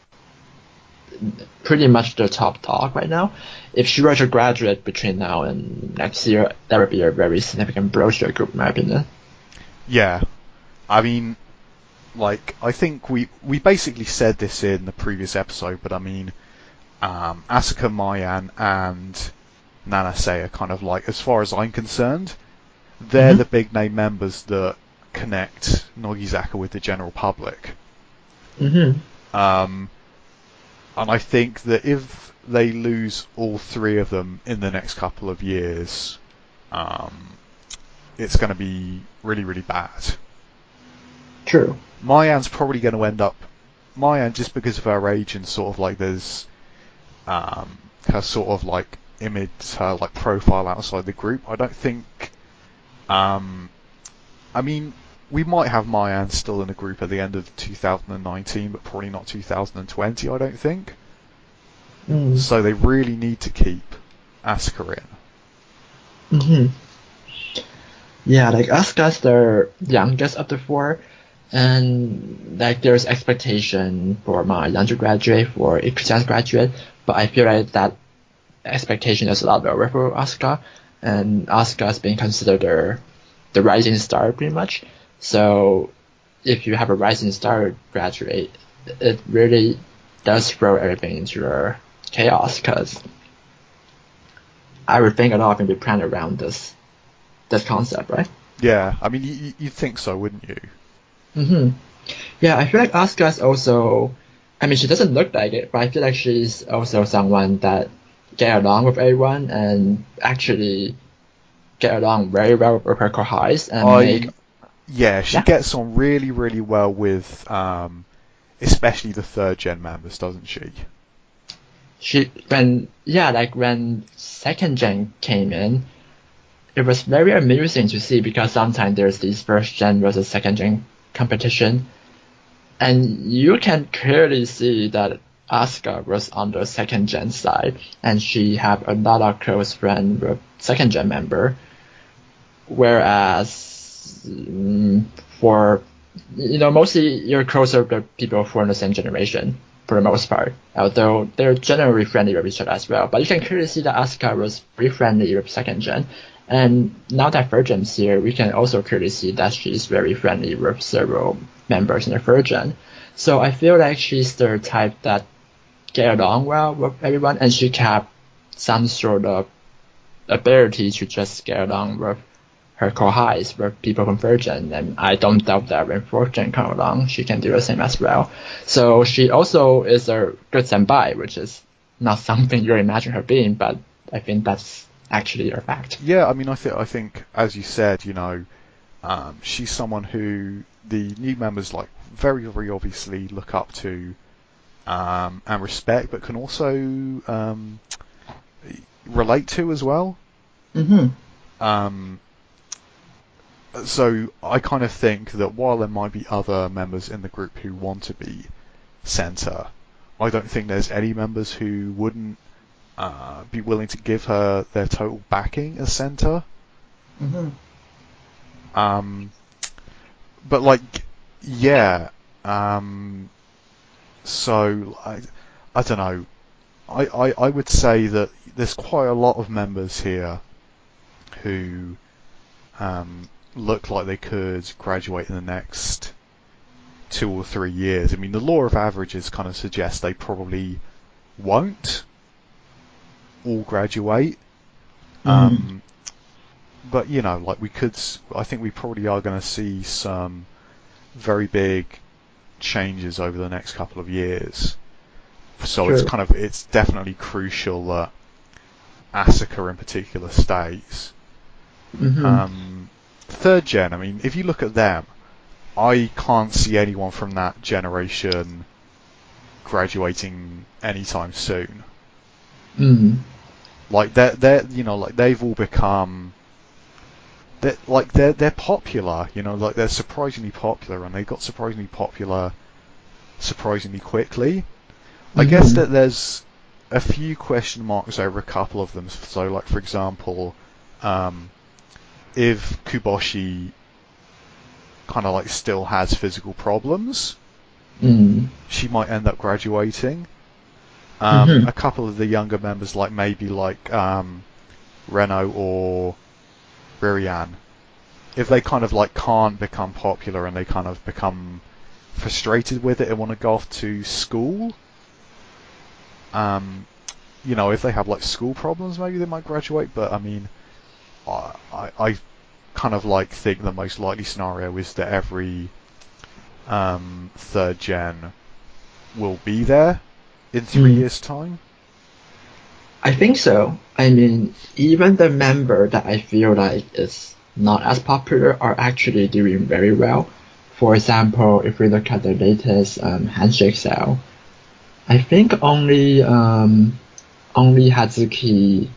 pretty much the top dog right now. If she were to graduate between now and next year, that would be a very significant blow to the group, in my opinion. Yeah. I mean, like, I think we basically said this in the previous episode, but I mean, Asuka, Mayan, and Nanase are kind of like, as far as I'm concerned, they're the big name members that connect Nogizaka with the general public. And I think that if they lose all 3 of them in the next couple of years, it's going to be really, really bad. True. Mayan's probably going to end up... Mayan, just because of her age and sort of like there's her sort of like image, her like profile outside the group, I don't think... I mean, we might have Mayan still in the group at the end of 2019, but probably not 2020, I don't think. So they really need to keep Asuka in. Yeah, like Asuka's the youngest of the 4, and like there's expectation for Mayan to graduate, for Ikuchan to graduate, but I feel like that expectation is a lot lower for Asuka, and Asuka's being considered the rising star pretty much. So if you have a rising star graduate, it really does throw everything into a chaos, because I would think a lot of them be planned around this concept, right? Yeah, I mean, you'd think so, wouldn't you? Yeah, I feel like Asuka's also, I mean, she doesn't look like it, but I feel like she's also someone that get along with everyone and actually get along very well with her co-highs and she gets on really, really well with especially the 3rd gen members, doesn't she? When 2nd gen came in, it was very amusing to see, because sometimes there's these 1st gen versus 2nd gen competition, and you can clearly see that Asuka was on the 2nd gen side, and she had a lot of close friends with 2nd gen member, whereas for mostly you're closer with people who are in the same generation for the most part, although they're generally friendly with each other as well. But you can clearly see that Asuka was very friendly with 2nd gen, and now that 3rd gen's here, we can also clearly see that she's very friendly with several members in the 3rd gen. So I feel like she's the type that get along well with everyone, and she kept some sort of ability to just get along with her co-highs, with people from Virgin, and I don't doubt that when Fortune come along, she can do the same as well. So she also is a good senpai, which is not something you imagine her being, but I think that's actually a fact. Yeah, I mean, I think as you said, she's someone who the new members like very, very obviously look up to and respect, but can also relate to as well. Mm-hmm. So I kind of think that while there might be other members in the group who want to be center, I don't think there's any members who wouldn't be willing to give her their total backing as center. Mm-hmm. But like, yeah. So I don't know. I would say that there's quite a lot of members here who look like they could graduate in the next 2 or 3 years. I mean, the law of averages kind of suggests they probably won't all graduate. But like I think we probably are going to see some very big changes over the next couple of years. So Sure. it's definitely crucial that Asuka in particular stays. Mm-hmm. Third gen, I mean, if you look at them, I can't see anyone from that generation graduating anytime soon. Mm. Like they're like they've all become they're popular, like they're surprisingly popular, and they got surprisingly popular surprisingly quickly. I guess that there's a few question marks over a couple of them. So, like for example, if Kuboshi kind of like still has physical problems, she might end up graduating. A couple of the younger members, like maybe like Reno or Ririan, if they kind of like can't become popular and they kind of become frustrated with it and want to go off to school, if they have like school problems, maybe they might graduate. But I mean, I kind of like think the most likely scenario is that every third gen will be there in 3 years' time. I think so. I mean, even the member that I feel like is not as popular are actually doing very well. For example, if we look at the latest handshake sale, I think only Hazuki,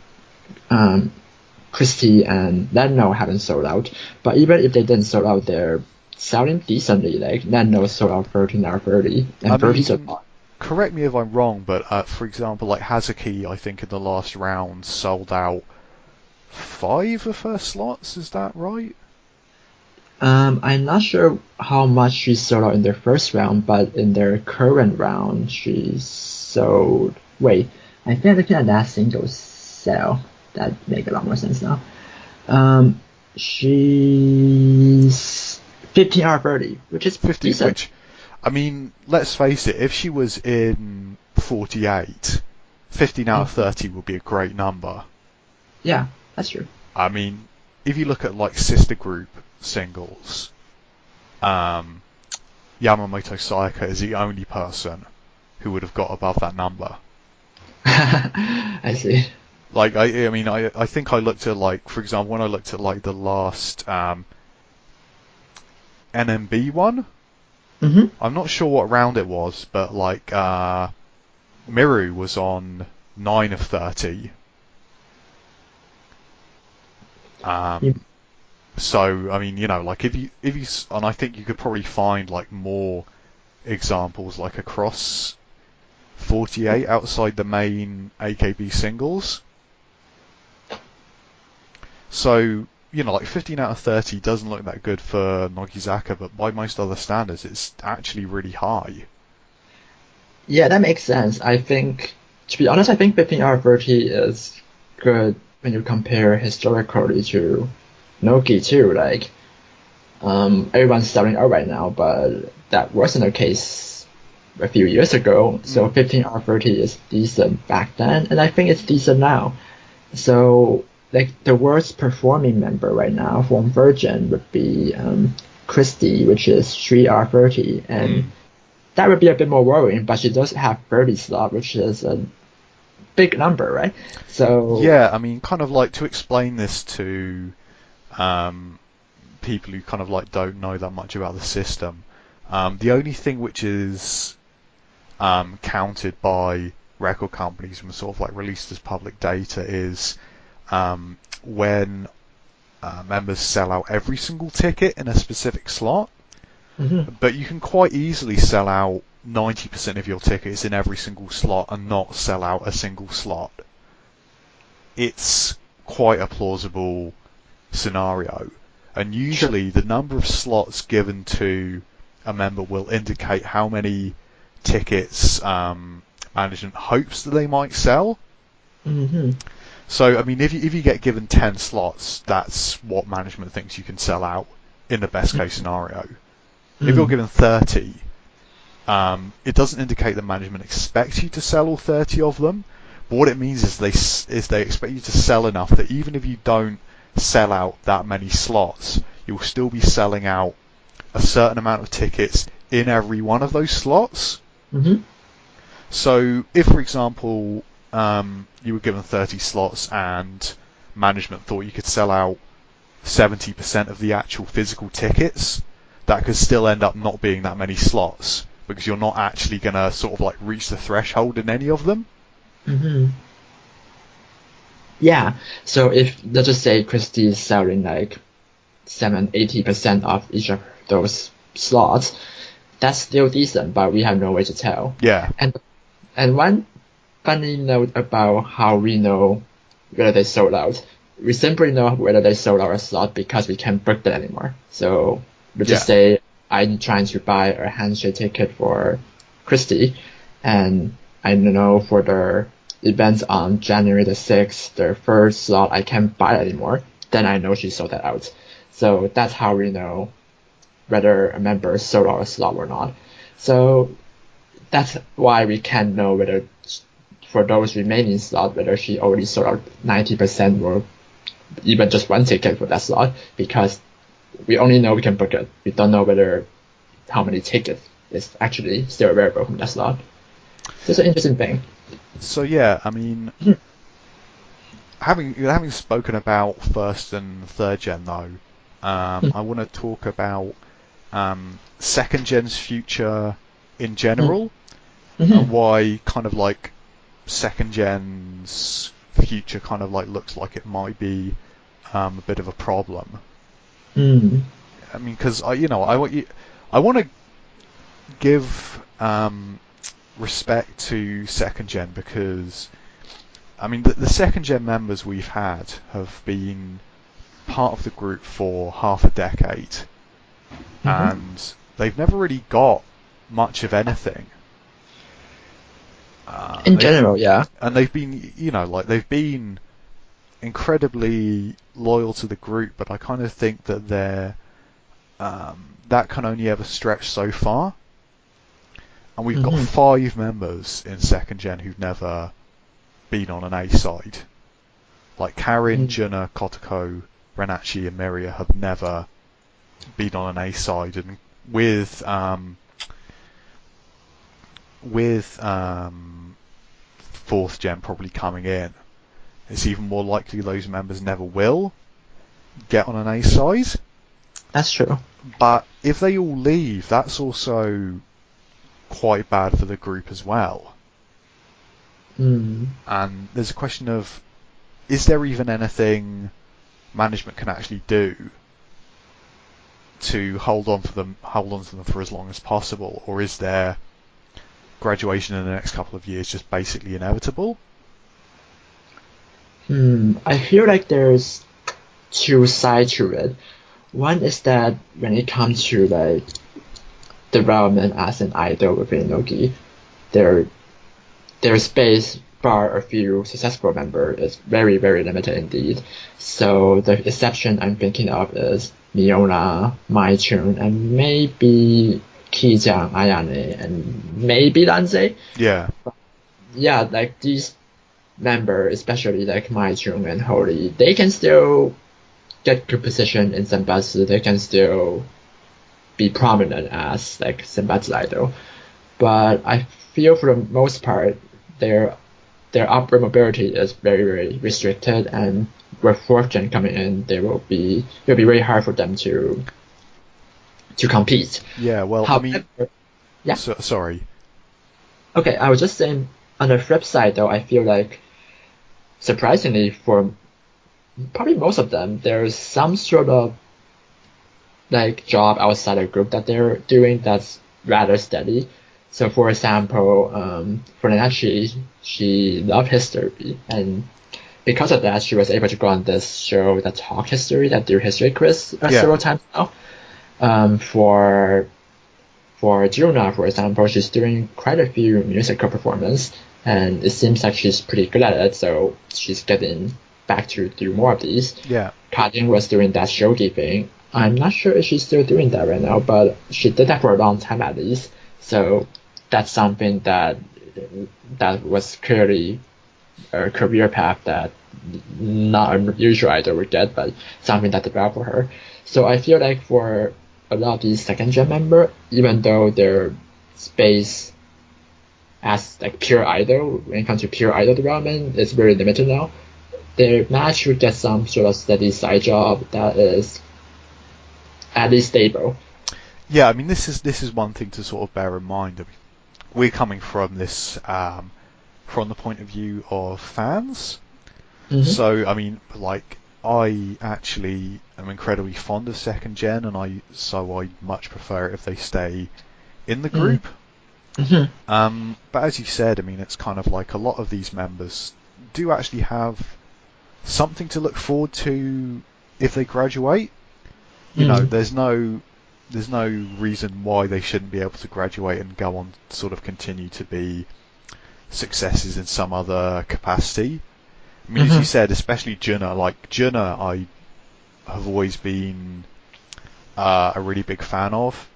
Rustie, and Leno haven't sold out. But even if they didn't sold out, they're selling decently. Like Leno sold out 13 out of 30, and 30 sold out. Correct me if I'm wrong, but for example, like Hazuki, I think in the last round sold out 5 of her slots. Is that right? I'm not sure how much she sold out in their first round, but in their current round, she sold. Wait, I think I'm looking at that single sale. That makes a lot more sense now. She's 15 out of 30, which is 50, decent. which, I mean, let's face it, if she was in 48, 15 out of 30 would be a great number. Yeah, that's true. I mean, if you look at like sister group singles, Yamamoto Sayaka is the only person who would have got above that number. I see. Like, I mean, I think I looked at, like, for example, when I looked at, like, the last NMB one, I'm not sure what round it was, but, like, Miru was on 9 of 30. So, I mean, like, if you, and I think you could probably find, like, more examples, like, across 48 outside the main AKB singles. So, like 15 out of 30 doesn't look that good for Nogizaka, but by most other standards, it's actually really high. Yeah, that makes sense. I think, to be honest, I think 15 out of 30 is good when you compare historically to Nogi too. Like, everyone's selling out right now, but that wasn't the case a few years ago. So 15R30 is decent back then, and I think it's decent now. So like the worst performing member right now from Virgin would be Rustie, which is 3R30, and that would be a bit more worrying. But she does have 30 slot, which is a big number, right? So yeah, I mean, kind of like to explain this to people who kind of like don't know that much about the system. The only thing which is counted by record companies and sort of like released as public data is when members sell out every single ticket in a specific slot. But you can quite easily sell out 90% of your tickets in every single slot and not sell out a single slot. It's quite a plausible scenario. And usually the number of slots given to a member will indicate how many tickets management hopes that they might sell. So, I mean, if you get given 10 slots, that's what management thinks you can sell out in the best case scenario. If you're given 30, it doesn't indicate that management expects you to sell all 30 of them. But what it means is they expect you to sell enough that even if you don't sell out that many slots, you'll still be selling out a certain amount of tickets in every one of those slots. So if, for example, you were given 30 slots and management thought you could sell out 70% of the actual physical tickets, that could still end up not being that many slots because you're not actually going to sort of like reach the threshold in any of them. Yeah, so if, let's just say Rustie is selling like 80% of each of those slots, that's still decent, but we have no way to tell. Yeah. And one funny note about how we know whether they sold out, we simply know whether they sold out a slot because we can't book that anymore. So we just say, I'm trying to buy a handshake ticket for Rustie, and I know for the events on January the 6th, the first slot, I can't buy it anymore. Then I know she sold that out. So that's how we know whether a member sold out a slot or not. So that's why we can't know whether for those remaining slots, whether she already sold out 90% or even just one ticket for that slot, because we only know we can book it. We don't know whether how many tickets is actually still available from that slot. So it's an interesting thing. So yeah, I mean, having spoken about first and third gen though, I want to talk about second gen's future in general, and why kind of like second gen's future kind of like looks like it might be a bit of a problem. I mean, because I want to give respect to second gen because I mean the second gen members we've had have been part of the group for half a decade, and they've never really got much of anything. In general, yeah. And they've been, they've been incredibly loyal to the group, but I kind of think that they're that can only ever stretch so far. And we've got 5 members in second gen who've never been on an A side. Like Karin, Junna, Kotoko, Renachi, and Miria have never been on an A side, and with fourth gen probably coming in, it's even more likely those members never will get on an A side. That's true. But if they all leave, that's also quite bad for the group as well. And there's a question of, is there even anything management can actually do to hold on to them for as long as possible, or is there graduation in the next couple of years just basically inevitable? I feel like there's 2 sides to it. One is that when it comes to like development as an idol within Nogi, their space bar a few successful members is very, very limited indeed. So the exception I'm thinking of is Miona, Maichun, and maybe Kijang, Ayane, and maybe Lanze. Yeah. Yeah, like these members, especially like Mai Jung and Holy, they can still get good position in Senbatsu. They can still be prominent as like Senbatsu idol. But I feel for the most part, their upward mobility is very, very restricted, and with fourth gen coming in, it'll be very hard for them to compete. Yeah, well, However, yeah. Sorry. Okay, I was just saying, on the flip side though, I feel like, surprisingly for probably most of them, there's some sort of like job outside the group that they're doing that's rather steady. So for example, for Nanachi, she loved history, and because of that, she was able to go on this show that talk history, that do history quiz several times now. For Juna, for example, she's doing quite a few musical performance, and it seems like she's pretty good at it, so she's getting back to do more of these. Yeah. Kajin was doing that shogi thing. I'm not sure if she's still doing that right now, but she did that for a long time at least. So that's something that was clearly a career path that not a usual idol would get, but something that developed for her. So I feel like for a lot of these second gen members, even though their space as like pure idol, when it comes to pure idol development, is very limited now, they managed to get some sort of steady side job that is at least stable. Yeah, I mean, this is one thing to sort of bear in mind. I mean, we're coming from this from the point of view of fans. Mm-hmm. So, I mean, like, I actually am incredibly fond of second gen, and I much prefer it if they stay in the group. Mm-hmm. But as you said, I mean, it's kind of like a lot of these members do actually have something to look forward to if they graduate. You know, there's no reason why they shouldn't be able to graduate and go on to sort of continue to be successes in some other capacity. I mean, as you said, especially Junna, I have always been a really big fan of.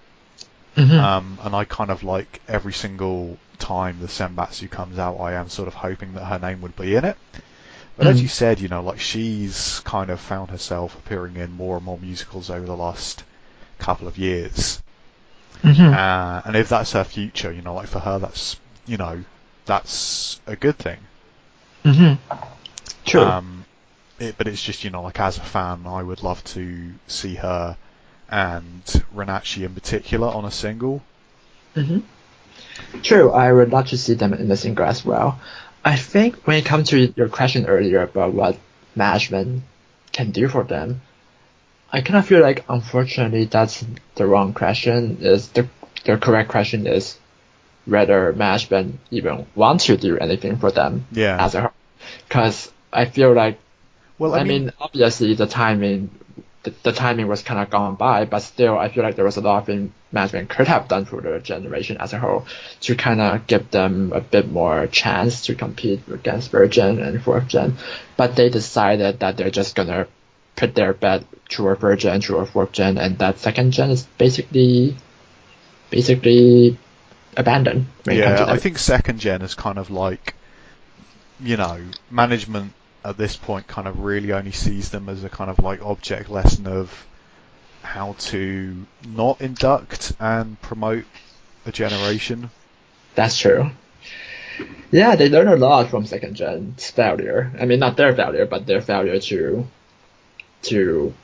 And I kind of like every single time the Senbatsu comes out, I am sort of hoping that her name would be in it. But as you said, you know, like, she's kind of found herself appearing in more and more musicals over the last couple of years. And if that's her future, you know, like, for her, that's a good thing. True. But it's just, you know, like, as a fan, I would love to see her and Renachi in particular on a single. True, I would love to see them in the single as well. I think when it comes to your question earlier about what management can do for them, I kind of feel like, unfortunately, that's the wrong question. The correct question is whether management even want to do anything for them as a whole. Because I feel like, well, I mean, obviously the timing was kind of gone by, but still, I feel like there was a lot of things management could have done for the generation as a whole to kind of give them a bit more chance to compete against third gen and fourth gen. But they decided that they're just gonna put their bet toward third gen, toward fourth gen, and that second gen is basically abandoned. Yeah, I think second gen is kind of like, you know, management at this point kind of really only sees them as a kind of like object lesson of how to not induct and promote a generation. That's true. Yeah, they learn a lot from second gen's failure. I mean, not their failure, but their failure to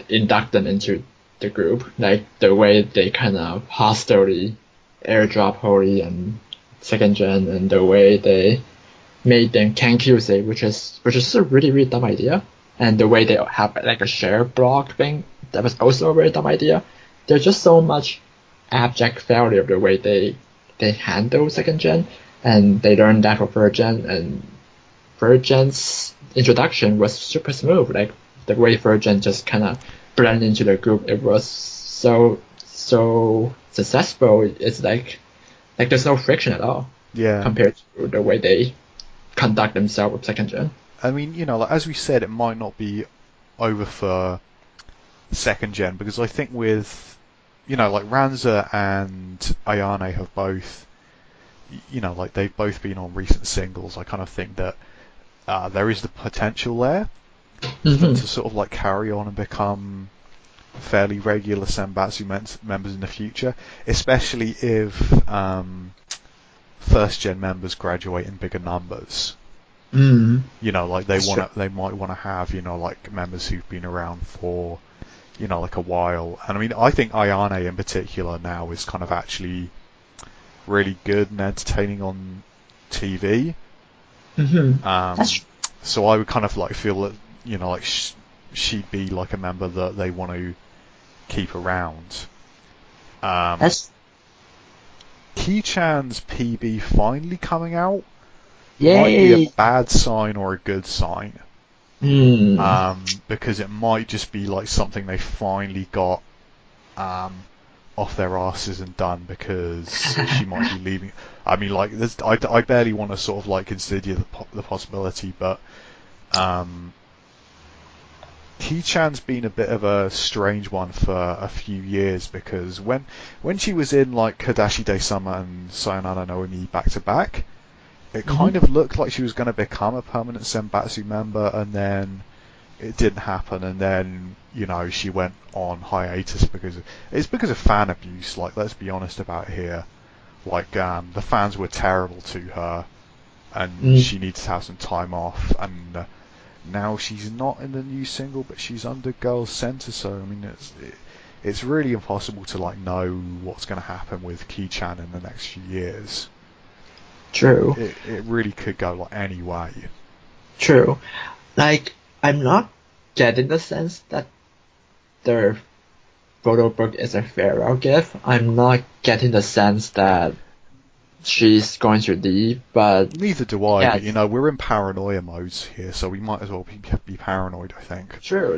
induct them into the group. Like the way they kind of hostilely airdrop Holy and second gen, and the way they made them Kankyusei, which is a really, really dumb idea. And the way they have like a share block thing, that was also a very dumb idea. There's just so much abject failure of the way they handle second gen, and they learned that for third gen, and third gen's introduction was super smooth. Like the way third gen just kind of blended into the group, it was so successful. It's like there's no friction at all. Yeah. Compared to the way they conduct themselves with second gen. I mean, you know, like, as we said, it might not be over for second gen, because I think with, like Ranza and Ayane have both, like they've both been on recent singles. I kind of think that there is the potential there for them to sort of like carry on and become fairly regular Senbatsu members in the future, especially if first gen members graduate in bigger numbers. Like they might want to have, like members who've been around for, like a while. And I mean, I think Ayane in particular now is kind of actually really good and entertaining on TV. So I would kind of like feel that, like she'd be like a member that they want to keep around. Ki-chan's PB finally coming out might be a bad sign or a good sign. Because it might just be like something they finally got off their asses and done, because she might be leaving. I mean, like, I barely want to sort of like consider the possibility, but Ki-chan's been a bit of a strange one for a few years, because when she was in like Kadashi Day Summer and Sayonara no Umi back to back, it kind of looked like she was going to become a permanent Senbatsu member, and then it didn't happen, and then she went on hiatus because of fan abuse. Like, let's be honest about it here. Like, the fans were terrible to her, and she needs to have some time off. And now she's not in the new single, but she's under Girls' Center. So I mean, it's really impossible to like know what's going to happen with Ki-chan in the next few years. True. It really could go like any way. True. Like, I'm not getting the sense that their photo book is a farewell gift. I'm not getting the sense that she's going to leave, but... Neither do I, but we're in paranoia modes here, so we might as well be paranoid, I think. True.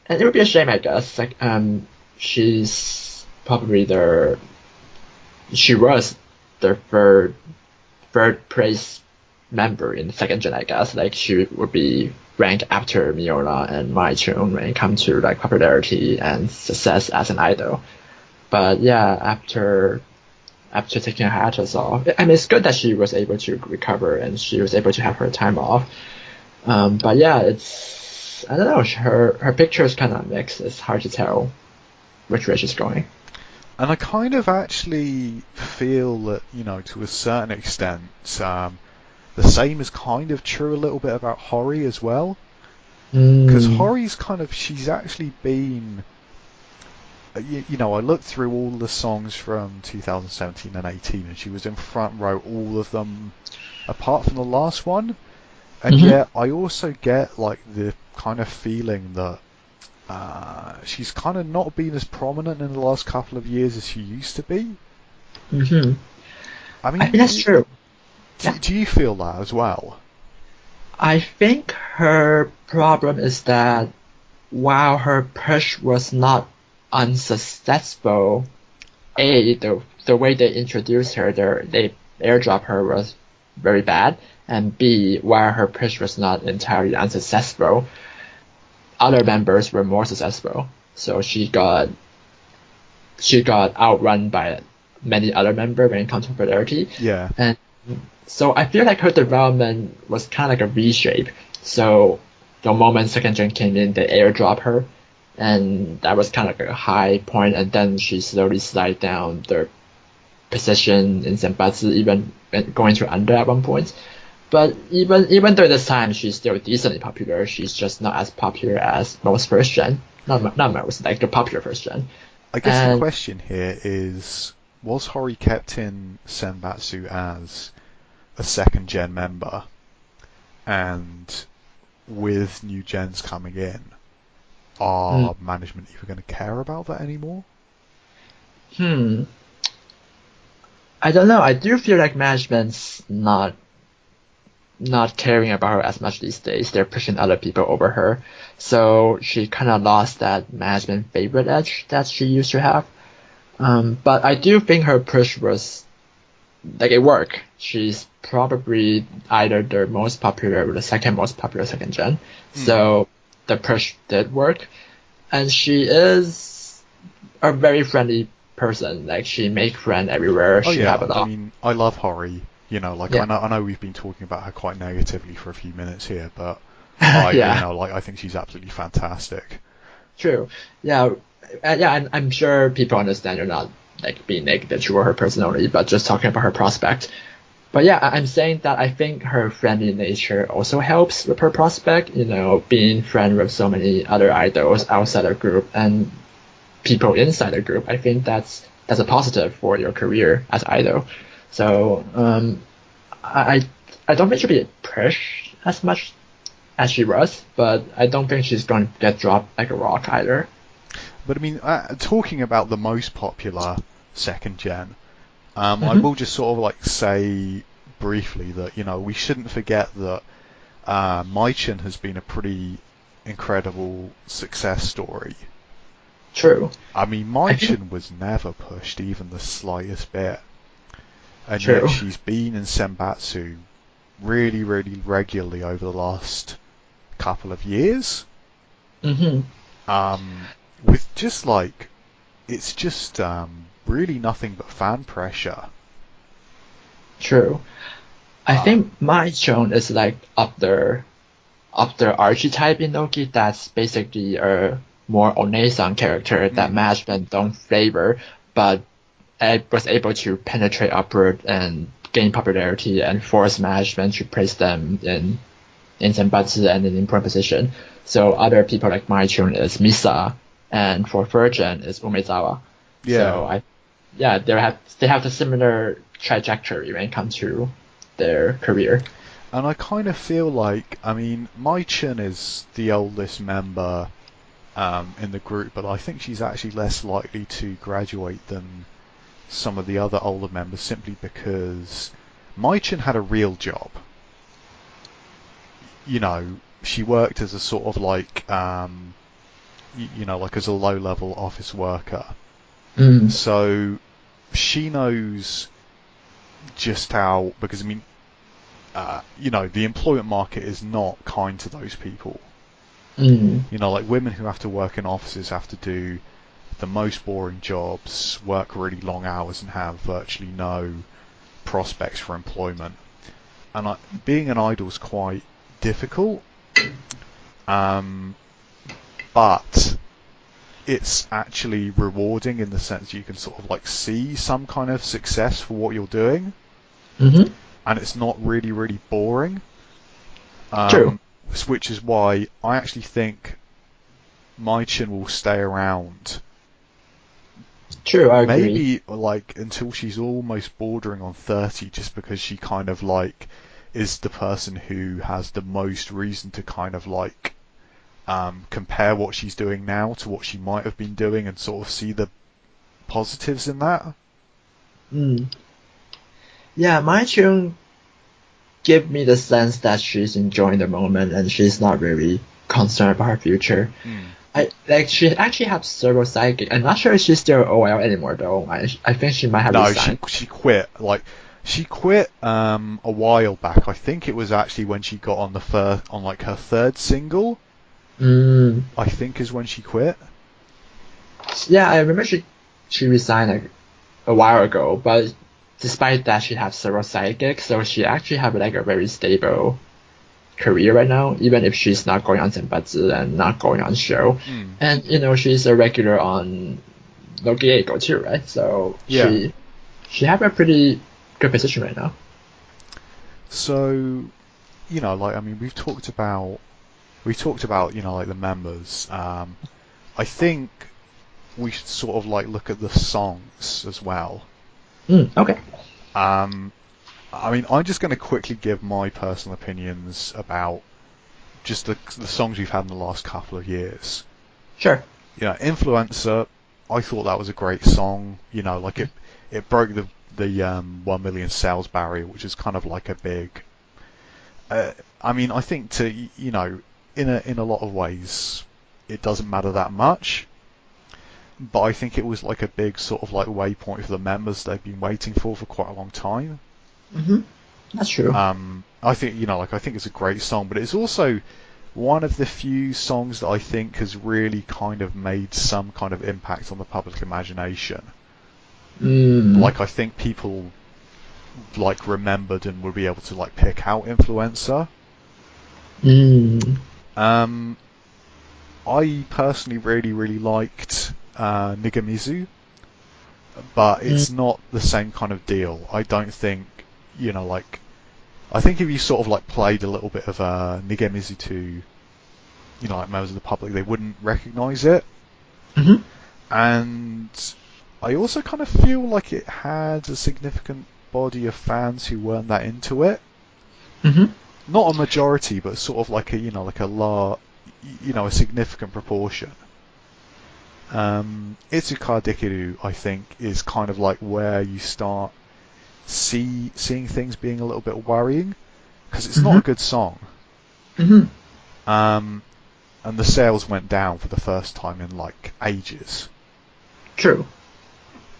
And it would be a shame, I guess. Like, she's probably she was the third place member in the second gen, I guess. Like, she would be ranked after Miona and Mai-chun when it comes to like popularity and success as an idol. But yeah, after taking a hiatus off, I mean, it's good that she was able to recover and she was able to have her time off. But yeah, I don't know, her picture is kind of mixed. It's hard to tell which way she's going. And I kind of actually feel that, to a certain extent, the same is kind of true a little bit about Hori as well. Because Hori's she's actually been, I looked through all the songs from 2017 and 18, and she was in front row all of them, apart from the last one. And yet, I also get like the kind of feeling that she's kind of not been as prominent in the last couple of years as she used to be. I mean, I think that's true. Do you feel that as well? I think her problem is that while her push was not unsuccessful, the way they introduced her, they airdrop her was very bad, and B, while her push was not entirely unsuccessful, other members were more successful. So she got outrun by many other members when it comes to popularity. Yeah. And so I feel like her development was kind of like a V-shape. So the moment second gen came in, they airdrop her, and that was kind of like a high point, and then she slowly slid down the position in Senbatsu, even going to under at one point. But even during this time, she's still decently popular. She's just not as popular as most first gen. Not most, like the popular first gen. I guess the question here is, was Hori kept in Senbatsu as a second gen member, and with new gens coming in, are management even going to care about that anymore? I don't know. I do feel like management's not caring about her as much these days. They're pushing other people over her. So she kind of lost that management favorite edge that she used to have. But I do think her push was, like, it worked. She's probably either the most popular or the second most popular second gen. So the push did work. And she is a very friendly person. Like she make friends everywhere. Oh She have yeah, a I lot. mean, I love Hori. You know, like Yeah. I know we've been talking about her quite negatively for a few minutes here, but you Yeah. know, like I think she's absolutely fantastic. True. Yeah. Yeah. I'm sure people understand you're not like being negative toward her personally, but just talking about her prospect. But yeah, I'm saying that I think her friendly nature also helps with her prospect. Being friend with so many other idols outside the group and people inside the group. I think that's a positive for your career as idol. So I I don't think she'll be pushed as much as she was, but I don't think she's going to get dropped like a rock either. But I mean, talking about the most popular second gen, I Mm-hmm. will just sort of like say briefly that we shouldn't forget that Maichin has been a pretty incredible success story. True. I mean, I think Maichin was never pushed even the slightest bit, and yet true. she's been in Senbatsu really, really regularly over the last couple of years. Mm-hmm. With just like it's just really nothing but fan pressure. True. I Uh, think my Chon is like of the archetype in Loki that's basically a more Onesan character that mm, management don't favor, but was able to penetrate upward and gain popularity and force management to place them in Senbatsu and in important position. So other people like Maichun is Misa, and for Virgin is Umezawa. yeah, So yeah, they have a similar trajectory when it comes to their career. and I kind of feel like I mean Mai-chin is the oldest member in the group, but I think she's actually less likely to graduate than some of the other older members simply because Mai-chin had a real job. You know, she worked as a sort of like like as a low-level office worker. Mm, So she knows just how, because I mean, the employment market is not kind to those people. mm, Like women who have to work in offices have to do the most boring jobs, work really long hours, and have virtually no prospects for employment. And being an idol is quite difficult, um, but it's actually rewarding in the sense you can sort of like see some kind of success for what you're doing, mm-hmm. and it's not really, really boring. True. Um, which is why I actually think my chin will stay around True, I agree. maybe like until she's almost bordering on 30, just because she kind of like is the person who has the most reason to kind of like compare what she's doing now to what she might have been doing and sort of see the positives in that. Mm. Yeah, my tune give me the sense that she's enjoying the moment and she's not really concerned about her future. Mm. She actually has several psychic. I'm not sure if she's still OL anymore though. I think she might have No, she resigned. she quit. Like she quit a while back. I think it was actually when she got on the first on like her third single. Mm. I think is when she quit. Yeah, I remember she resigned like a while ago, but despite that, she has several side gigs, so she actually have like a very stable career right now, even if she's not going on Senbatsu and not going on show. Mm. And she's a regular on Nogizaka too, right? So Yeah. she have a pretty good position right now. So like I mean, we've talked about like the members. I think we should sort of like look at the songs as well. Okay. Um, I mean, I'm just going to quickly give my personal opinions about just the songs we've had in the last couple of years. Sure. Influencer. I thought that was a great song. Like it broke the 1 million sales barrier, which is kind of like a big. I mean, I think in a lot of ways, it doesn't matter that much. But I think it was like a big sort of like waypoint for the members they've been waiting for quite a long time. Mm-hmm. That's true. I think I think it's a great song, but it's also one of the few songs that I think has really kind of made some kind of impact on the public imagination. Like, I think people like remembered and would be able to like pick out Influencer. I personally really liked Nigamizu, but it's not the same kind of deal. I don't think, like, I think if you sort of like played a little bit of Nigamizu to, like members of the public, they wouldn't recognise it. And I also kind of feel like it had a significant body of fans who weren't that into it. Not a majority, but sort of like a, like a significant proportion. Itsuka Dekiru, I think, is kind of like where you start seeing things being a little bit worrying, because it's not a good song. And the sales went down for the first time in like ages. True.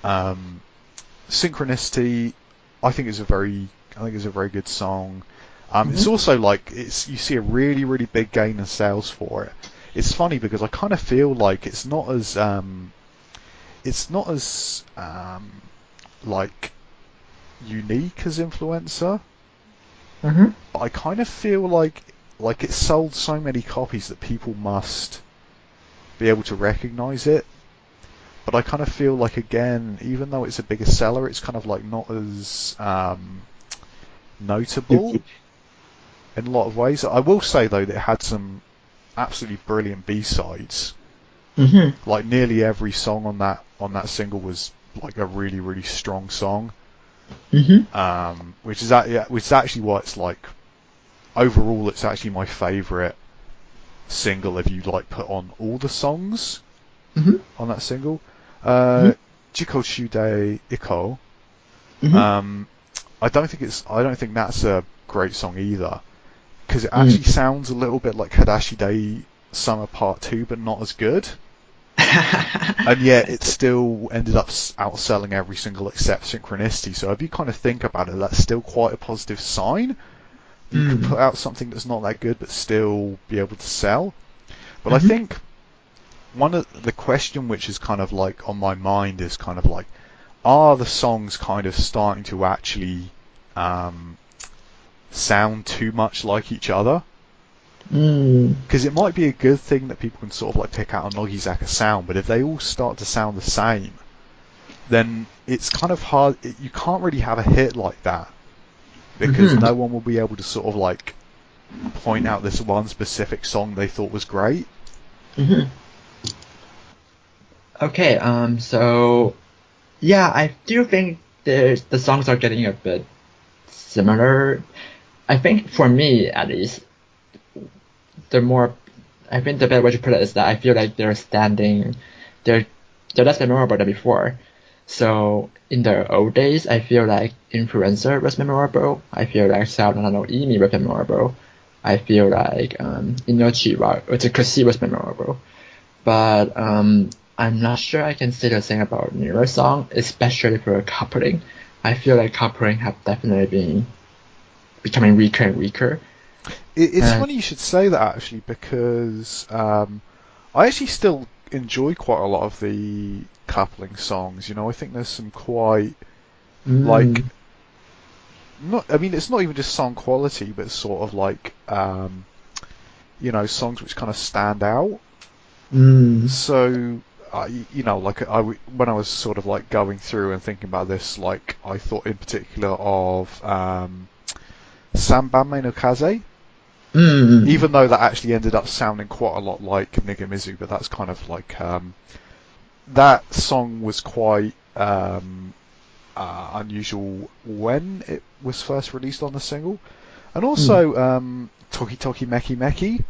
Synchronicity, I think is a very good song. It's also like you see a really big gain in sales for it. It's funny because I kind of feel like it's not as like unique as Influencer. But I kind of feel like it sold so many copies that people must be able to recognise it. But I kind of feel like, again, even though it's a bigger seller, it's kind of like not as notable in a lot of ways. I will say though that it had some absolutely brilliant B-sides. Like nearly every song on that single was like a really strong song. Which is actually why it's like, overall it's actually my favourite single if you like put on all the songs on that single. Jiko Shude Iko. I don't think that's a great song either, because it actually sounds a little bit like Hadashi Day Summer Part 2, but not as good. And yet it still ended up outselling every single except Synchronicity. So if you kind of think about it, that's still quite a positive sign. You can put out something that's not that good but still be able to sell. But I think one of the question which is kind of like on my mind is kind of like, are the songs kind of starting to actually sound too much like each other? Because it might be a good thing that people can sort of like pick out a Nogizaka sound, but if they all start to sound the same, then it's kind of hard. You can't really have a hit like that, because no one will be able to sort of like point out this one specific song they thought was great. Okay, so yeah, I do think the songs are getting a bit similar. I think for me, at least, I think the better way to put it is that I feel like they're less memorable than before. So in the old days, I feel like Influencer was memorable. I feel like Saona no Imi was memorable. I feel like Inochi wa Utsukushi was memorable. But I'm not sure I can say the same about newer song, especially for coupling. I feel like coupling have definitely been becoming weaker and weaker. It's funny you should say that, actually, because I actually still enjoy quite a lot of the coupling songs. I think there's some quite like, I mean, it's not even just song quality, but sort of like songs which kind of stand out. So like when I was sort of like going through and thinking about this, like I thought in particular of Sanbanmei no Kaze. Even though that actually ended up sounding quite a lot like Nigamizu, but that's kind of like that song was quite unusual when it was first released on the single. And also Toki Toki Meki Meki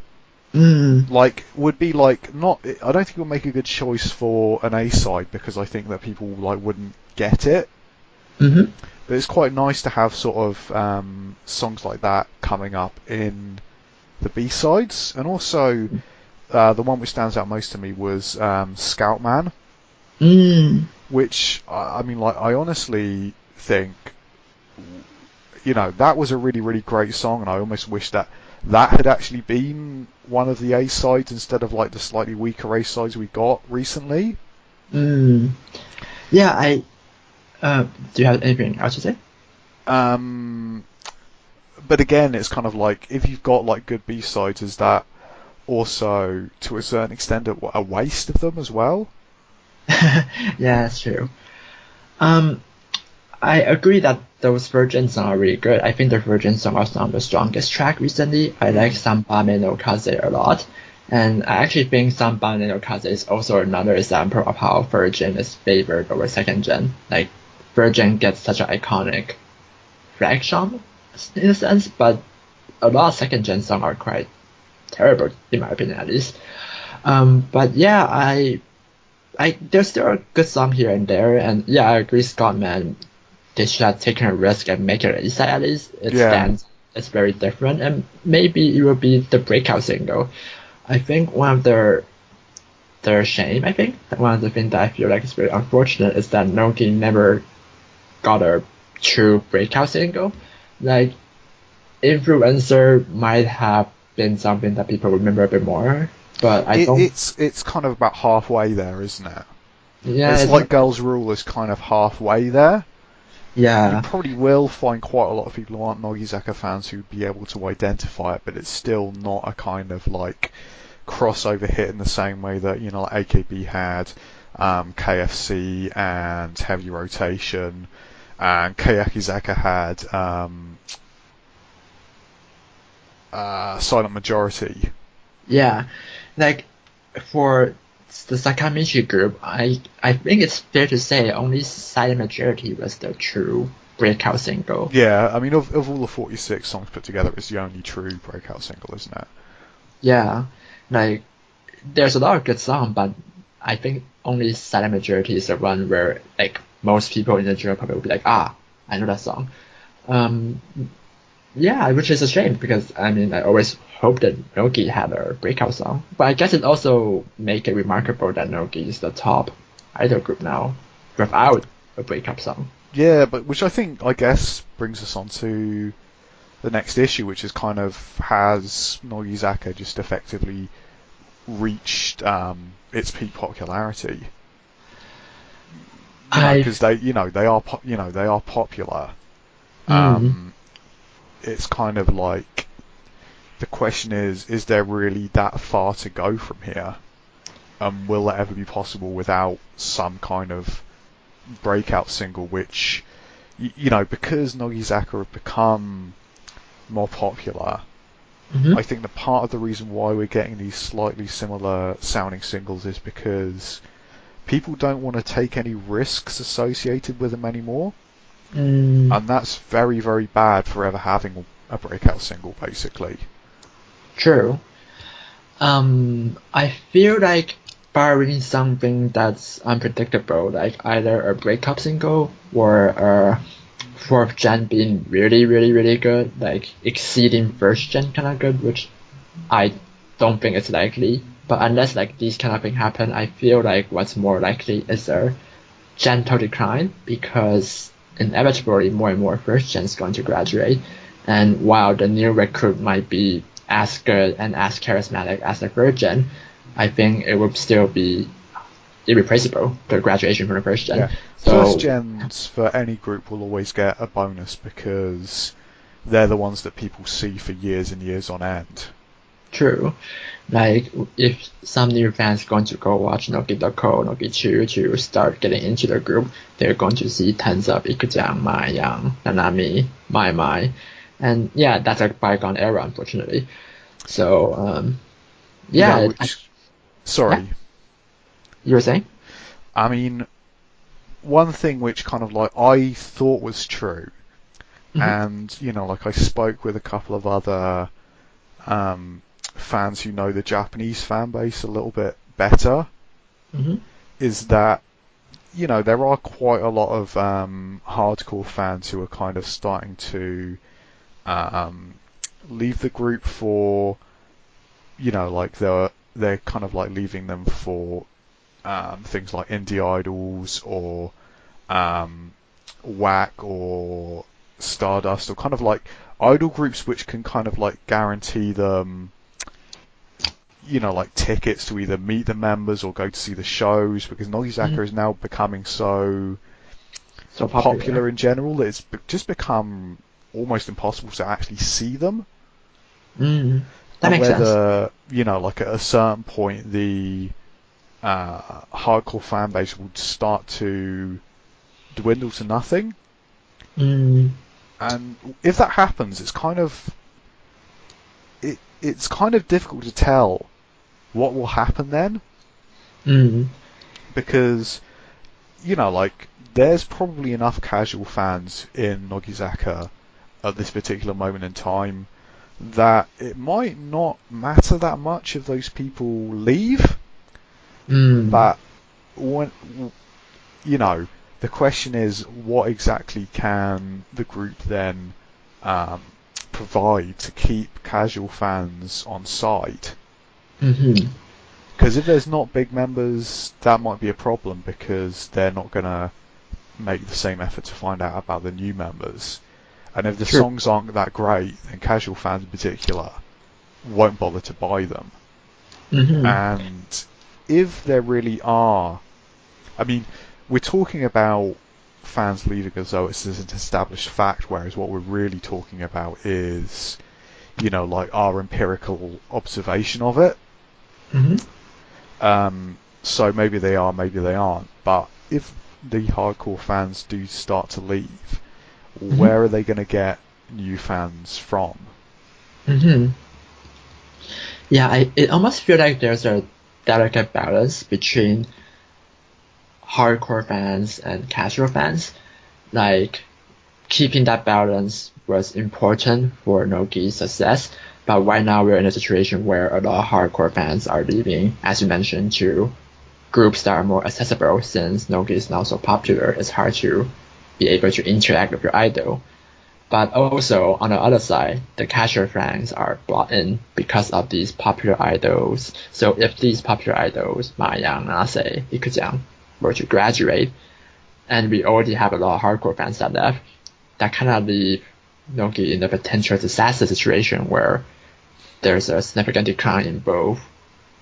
like would be like, not, I don't think it would make a good choice for an A-side, because I think that people like wouldn't get it. But it's quite nice to have sort of songs like that coming up in the B-sides. And also the one which stands out most to me was Scoutman, which I mean, like, I honestly think that was a really great song, and I almost wish that that had actually been one of the A sides instead of like the slightly weaker A sides we got recently. Yeah, do you have anything else to say? Um, but again, it's kind of like if you've got like good B sides, is that also to a certain extent a waste of them as well? Yeah, that's true. Um, I agree that those Virgin songs are really good. I think the Virgin song was on the strongest track recently. I like Samba Me no Kaze a lot. And I actually think Samba Me no Kaze is also another example of how Virgin is favored over second gen. Like, Virgin gets such an iconic flag song in a sense, but a lot of second gen songs are quite terrible, in my opinion at least. But yeah, there's still a good song here and there, and yeah, I agree, Scott, man. They should have taken a risk and make it an A-side at least. It stands, it's very different, and maybe it will be the breakout single. I think one of their shame, I think, one of the things that I feel like is very unfortunate is that Nogi never got a true breakout single. Like, Influencer might have been something that people remember a bit more, but I don't. It's kind of about halfway there, isn't it? Yeah, It's like Girls' Rule is kind of halfway there. You yeah, probably will find quite a lot of people who aren't Nogizaka fans who'd be able to identify it, but it's still not a kind of like crossover hit in the same way that, you know, like AKB had KFC and Heavy Rotation, and Kayakizaka had Silent Majority. yeah. Like, for the Sakamichi group, I think it's fair to say only Silent Majority was the true breakout single. Yeah, I mean, of all the 46 songs put together, it's the only true breakout single, isn't it? Yeah, like, there's a lot of good songs, but I think only Silent Majority is the one where, like, most people in the general public will be like, ah, I know that song. Um, yeah, which is a shame because, I mean, I always hoped that Nogi had a breakout song. But I guess it also make it remarkable that Nogi is the top idol group now without a breakup song. Yeah, but which I guess, brings us on to the next issue, which is kind of has Nogizaka just effectively reached its peak popularity? You know, because they are popular. Mm, It's kind of like the question is there really that far to go from here? Will that ever be possible without some kind of breakout single? Which, you know, because Nogizaka have become more popular, I think the part of the reason why we're getting these slightly similar sounding singles is because people don't want to take any risks associated with them anymore, and that's very, very bad for ever having a breakout single, basically. true. I feel like barring something that's unpredictable, like either a breakup single or a fourth gen being really, really, really good, like exceeding first gen kind of good, which I don't think it's likely. But unless like these kind of things happen, I feel like what's more likely is a gentle decline because inevitably more and more first gens going to graduate. And while the new recruit might be as good and as charismatic as the third gen, I think it would still be irreplaceable, the graduation from the first gen. Yeah, So first gens for any group will always get a bonus because they're the ones that people see for years and years on end. true. Like, if some new fans going to go watch Nogidako, Nogichu to start getting into the group, they're going to see tons of Ikujang, Maiyang, Nanami, Mai Mai. And yeah, that's a bygone era, unfortunately. So, Yeah, yeah, which, yeah, sorry, you were saying? I mean, one thing which kind of like I thought was true, and you know, like I spoke with a couple of other fans who know the Japanese fan base a little bit better, is that, you know, there are quite a lot of hardcore fans who are kind of starting to leave the group for, you know, like they're kind of like leaving them for things like indie idols or whack or Stardust, or kind of like idol groups which can kind of like guarantee them, like tickets to either meet the members or go to see the shows, because Nogizaka is now becoming so popular in general that it's just become almost impossible to actually see them. That makes sense. Whether, like at a certain point the hardcore fan base would start to dwindle to nothing. And if that happens, it's kind of difficult to tell what will happen then. Because, like, there's probably enough casual fans in Nogizaka at this particular moment in time that it might not matter that much if those people leave. But when, the question is, what exactly can the group then provide to keep casual fans on side? Because if there's not big members, that might be a problem, because they're not going to make the same effort to find out about the new members. And if the songs aren't that great, then casual fans in particular won't bother to buy them. And if there really are, I mean, we're talking about fans leaving as though it's an established fact, whereas what we're really talking about is, like our empirical observation of it. So maybe they are, maybe they aren't. But if the hardcore fans do start to leave, where are they going to get new fans from? Yeah, it almost feels like there's a delicate balance between hardcore fans and casual fans. Like, keeping that balance was important for Nogi's success, but right now we're in a situation where a lot of hardcore fans are leaving, as you mentioned, to groups that are more accessible. Since Nogi is now so popular, it's hard to be able to interact with your idol. But also, on the other side, the casual fans are brought in because of these popular idols. So if these popular idols, Mayang, Nase, Ikujiang, were to graduate, and we already have a lot of hardcore fans that left, that kind of leave Nogi in a potential disaster situation where there's a significant decline in both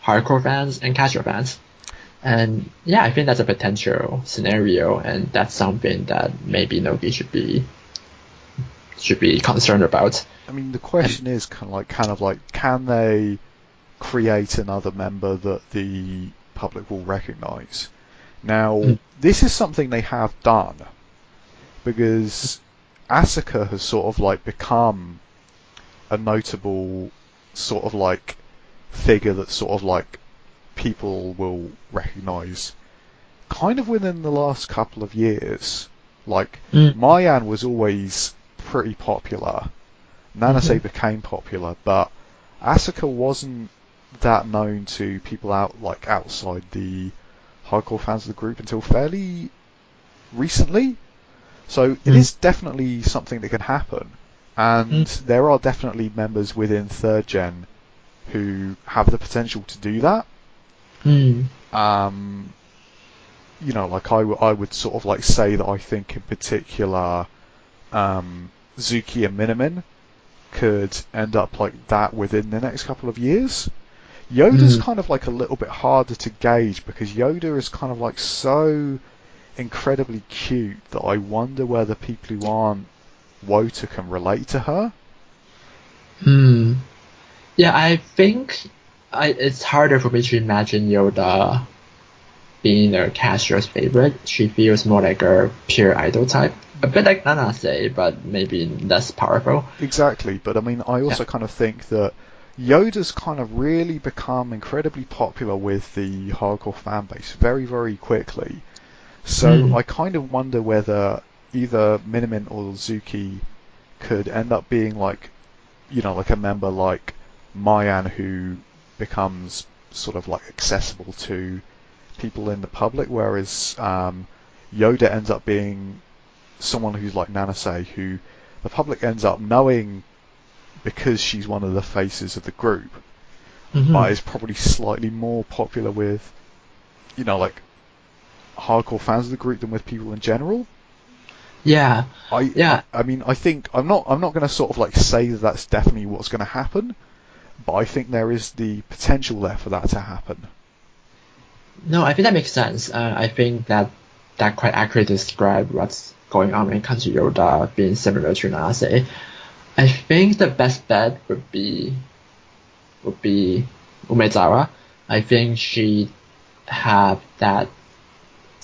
hardcore fans and casual fans. And yeah, I think that's a potential scenario, and that's something that maybe Nogi should be concerned about. I mean, the question is kind of like, can they create another member that the public will recognise? Now, this is something they have done, because Asuka has sort of like become a notable sort of like figure that sort of like people will recognise kind of within the last couple of years. Like, Mayan was always pretty popular. Nanase became popular, but Asuka wasn't that known to people outside the hardcore fans of the group until fairly recently. So it is definitely something that can happen, and there are definitely members within third gen who have the potential to do that. Like I would sort of like say that I think in particular Zuki and Minimin could end up like that within the next couple of years. Yoda's kind of like a little bit harder to gauge, because Yoda is kind of like so incredibly cute that I wonder whether people who aren't Wota can relate to her. Yeah, I think it's harder for me to imagine Yoda being a casual's favorite. She feels more like a pure idol type. A bit like Nanase, but maybe less powerful. Exactly, but I mean, I also kind of think that Yoda's kind of really become incredibly popular with the hardcore fan base very, very quickly. So I kind of wonder whether either Minimin or Zuki could end up being like, like a member like Mayan, who becomes sort of like accessible to people in the public, whereas Yoda ends up being someone who's like Nanase, who the public ends up knowing because she's one of the faces of the group, but is probably slightly more popular with, like hardcore fans of the group than with people in general. Yeah, I, yeah. I mean, I think I'm not going to sort of like say that that's definitely what's going to happen, but I think there is the potential there for that to happen. No, I think that makes sense. I think that quite accurately describes what's going on when it comes to Yoda being similar to Nase. I think the best bet would be Umezawa. I think she have that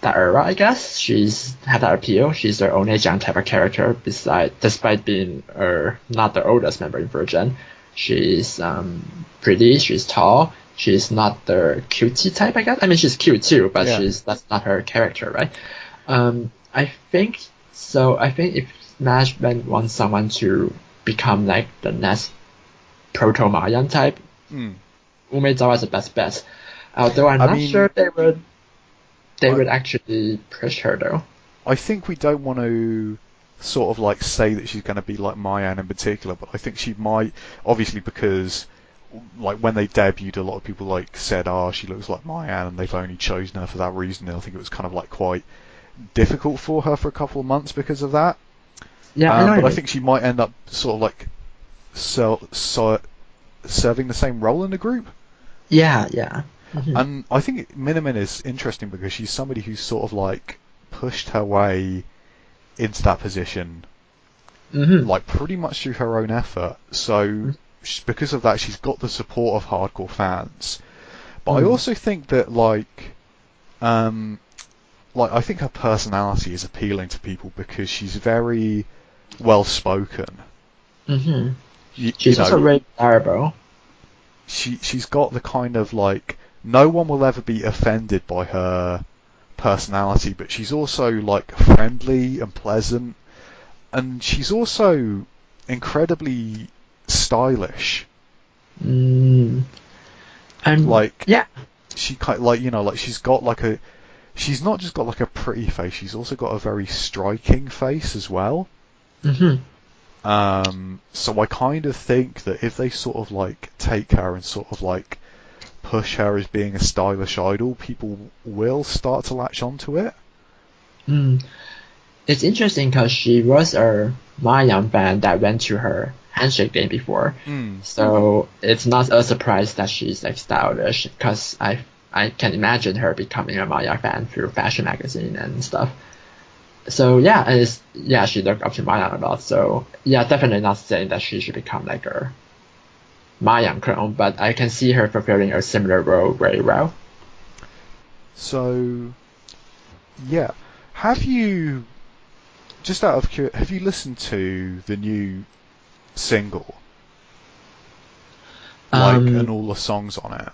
era, I guess. She's had that appeal. She's the only young type of character despite being not the oldest member in Virgin. She's pretty, she's tall, she's not the cutie type, I guess. I mean she's cute too, but Yeah. that's not her character, right? I think so. I think if management wants someone to become like the next proto Mayan type, Mm. Umezawa is the best bet. Although I'm I not mean, sure they I, would actually push her though. I think we don't want to sort of like say that she's going to be like Mayan in particular, but I think she might, obviously because like when they debuted, a lot of people like said, "Oh, she looks like Mayan," and they've only chosen her for that reason. And I think it was kind of like quite difficult for her for a couple of months because of that. Yeah, I know what But you I mean. think she might end up sort of like serving the same role in the group. Yeah, yeah. Hmm. And I think Minimin is interesting because she's somebody who's sort of like pushed her way into that position, Hmm. like pretty much through her own effort. So because of that, she's got the support of hardcore fans. But I Mm. also think that um, like I think her personality is appealing to people because she's very well spoken. Hmm. You She's also know, very desirable. she's got the kind of like no one will ever be offended by her personality, but she's also like friendly and pleasant, and she's also incredibly stylish. Mm. And Like yeah. she kind like like she's got like a she's not just got like a pretty face, she's also got a very striking face as well. Hmm. So I kind of think that if they sort of like take her and sort of like push her as being a stylish idol, people will start to latch onto it. Mm. It's interesting because she was a Mayan fan that went to her handshake game before, Mm. so it's not a surprise that she's like stylish. Because I can imagine her becoming a Maya fan through fashion magazine and stuff. So yeah, and she looked up to Mayan a lot. So yeah, definitely not saying that she should become like a Mayan clone, but I can see her fulfilling a similar role very well. So yeah, have you just out of curiosity, have you listened to the new single, like, and Um, all the songs on it?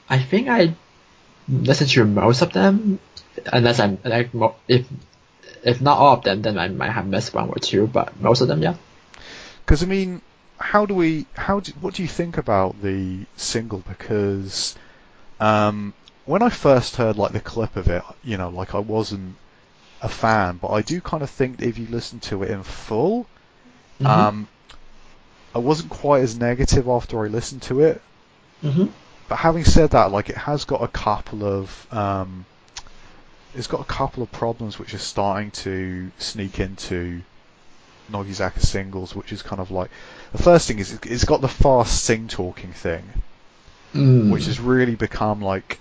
I think I listened to most of them, unless I'm like if not all of them, then I might have missed one or two, but most of them, yeah. Because I mean, what do you think about the single? Because when I first heard like the clip of it, like I wasn't a fan, but I do kind of think that if you listen to it in full, Mhm. um, I wasn't quite as negative after I listened to it. Mhm. But having said that, like it's got a couple of problems which are starting to sneak into Nogizaka singles, which is kind of like the first thing is it's got the fast sing talking thing, which Mm. has really become like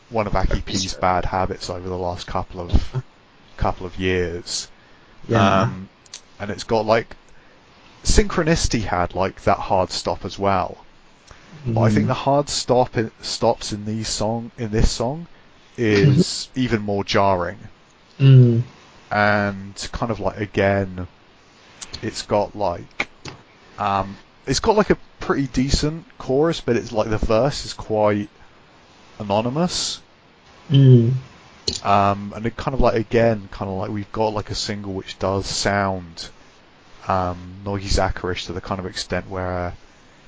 one of Aki P's bad habits over the last couple of years. Yeah. And it's got like Synchronicity had like that hard stop as well. But I think Mm. the hard stops in this song is even more jarring. Mm. And kind of like again, it's got like it's got like a pretty decent chorus, but it's like the verse is quite anonymous. Mm. And it kind of like again, kind of like we've got like a single which does sound Nogizaka-ish to the kind of extent where